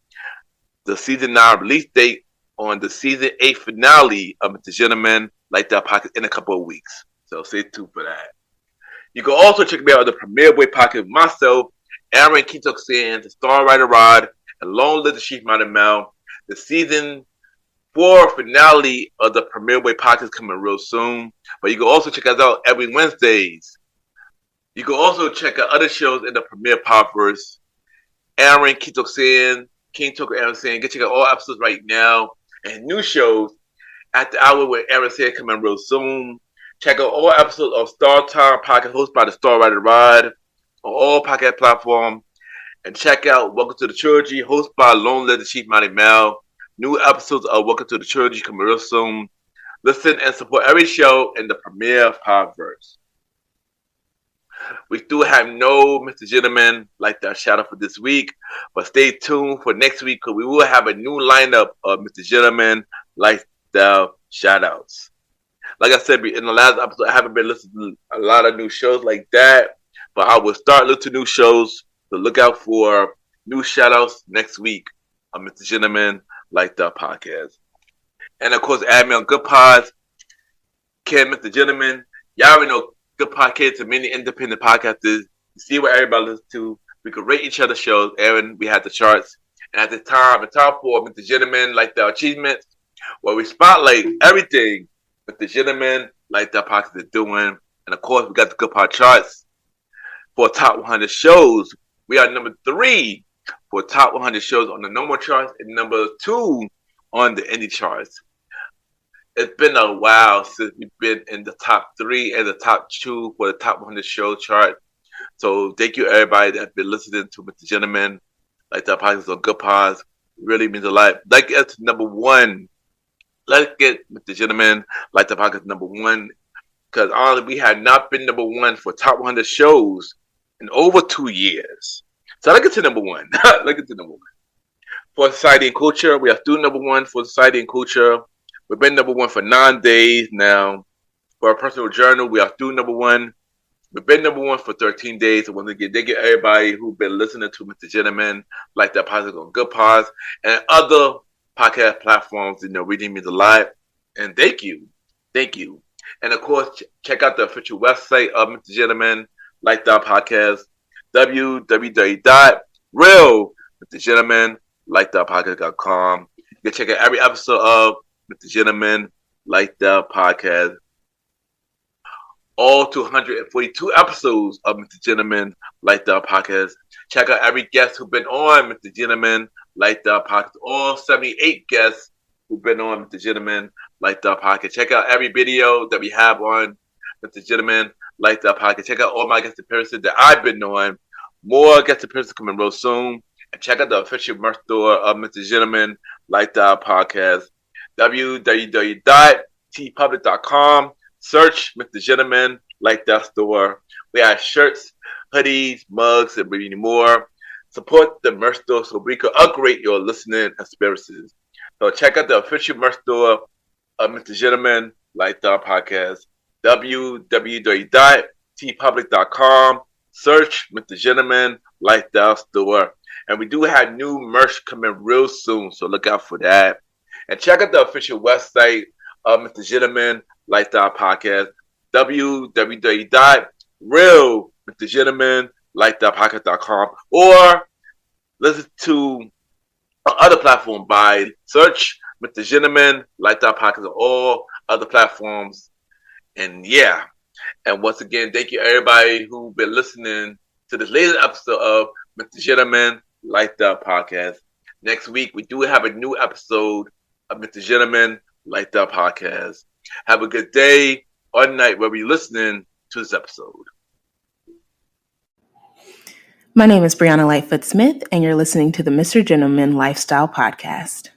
the season 9 release date on the season 8 finale of Mr. Gentleman Lifestyle Podcast in a couple of weeks. So stay tuned for that. You can also check me out on the Premiere Boy Podcast with myself, Aaron Keatok Sands, the Star Rider Rod, and Long Live the Chief Mountain Mel. The season 4 finale of the Premiere Boy Podcast coming real soon. But you can also check us out every Wednesdays. You can also check out other shows in the Premiere Poppers. Aaron Keatok Sands, King Tucker Aaron Sands. Get check out all episodes right now. And new shows at the hour with Aaron Sands coming real soon. Check out all episodes of Star Time Podcast hosted by the Star Rider Rod on all podcast platforms. And check out Welcome to the Trilogy hosted by Long Live the Chief Mighty Mel. New episodes of Welcome to the Trilogy coming real soon. Listen and support every show in the Premiere Podverse. We do have no Mr. Gentleman like that shout out for this week, but stay tuned for next week because we will have a new lineup of Mr. Gentleman lifestyle shout outs. Like I said in the last episode, I haven't been listening to a lot of new shows like that, but I will start listening to new shows. So look out for new shout outs next week on Mr. Gentleman Lifestyle Podcast. And of course, add me on Good Pods, Ken, Mr. Gentleman. Y'all already know Good Podcasts and many independent podcasters. You see what everybody listens to. We can rate each other's shows. Aaron, we had the charts. And at the time, the top 4, Mr. Gentleman Lifestyle Achievements, where we spotlight everything Mr. Gentleman Lifestyle Podcast is doing. And of course, we got the Good Pod charts for top 100 shows. We are number 3 for top 100 shows on the normal charts and number 2 on the indie charts. It's been a while since we've been in the top 3 and the top 2 for the top 100 show chart. So thank you everybody that's been listening to Mr. Gentleman Lifestyle Podcast on Good Pods. It really means a lot. Let's get to number 1. Let's get Mr. Gentleman Lifestyle Podcast number 1. Because honestly, we have not been number 1 for top 100 shows in over 2 years. So let's get to number 1. Let's get to number 1. For Society and Culture, we are still number 1 for Society and Culture. We've been number 1 for 9 days now. For our personal journal, we are still number 1. We've been number 1 for 13 days. So once again, thank you everybody who's been listening to Mr. Gentleman Lifestyle Podcast on Good Pods and other podcast platforms. You know, really means a lot. And thank you. Thank you. And of course, check out the official website of Mr. Gentleman Lifestyle Podcast, www.realmrgentlemanlifestylepodcast.com. You can check out every episode of Mr. Gentleman Lifestyle Podcast. All 242 episodes of Mr. Gentleman Lifestyle Podcast. Check out every guest who's been on Mr. Gentleman Lifestyle Podcast. All 78 guests who've been on Mr. Gentleman Lifestyle Podcast. Check out every video that we have on Mr. Gentleman Lifestyle Podcast. Check out all my guest appearances that I've been on. More guest appearances coming real soon. And check out the official merch store of Mr. Gentleman Lifestyle Podcast. www.tpublic.com. Search Mr. Gentleman Lifestyle Store. We have shirts, hoodies, mugs, and many more. Support the merch store so we can upgrade your listening experiences. So check out the official merch store of Mr. Gentleman Lifestyle Podcast. www.tpublic.com. Search Mr. Gentleman Lifestyle Store. And we do have new merch coming real soon, so look out for that. And check out the official website of Mr. Gentleman Lifestyle Podcast, www.realmrgentlemanlifestylepodcast.com, or listen to other platform by search Mr. Gentleman Lifestyle Podcast on all other platforms. And yeah, and once again, thank you everybody who's been listening to this latest episode of Mr. Gentleman Lifestyle Podcast. Next week, we do have a new episode of Mr. Gentleman Lifestyle Podcast. Have a good day or night wherever you're listening to this episode. My name is Brianna Lightfoot Smith, and you're listening to the Mr. Gentleman Lifestyle Podcast.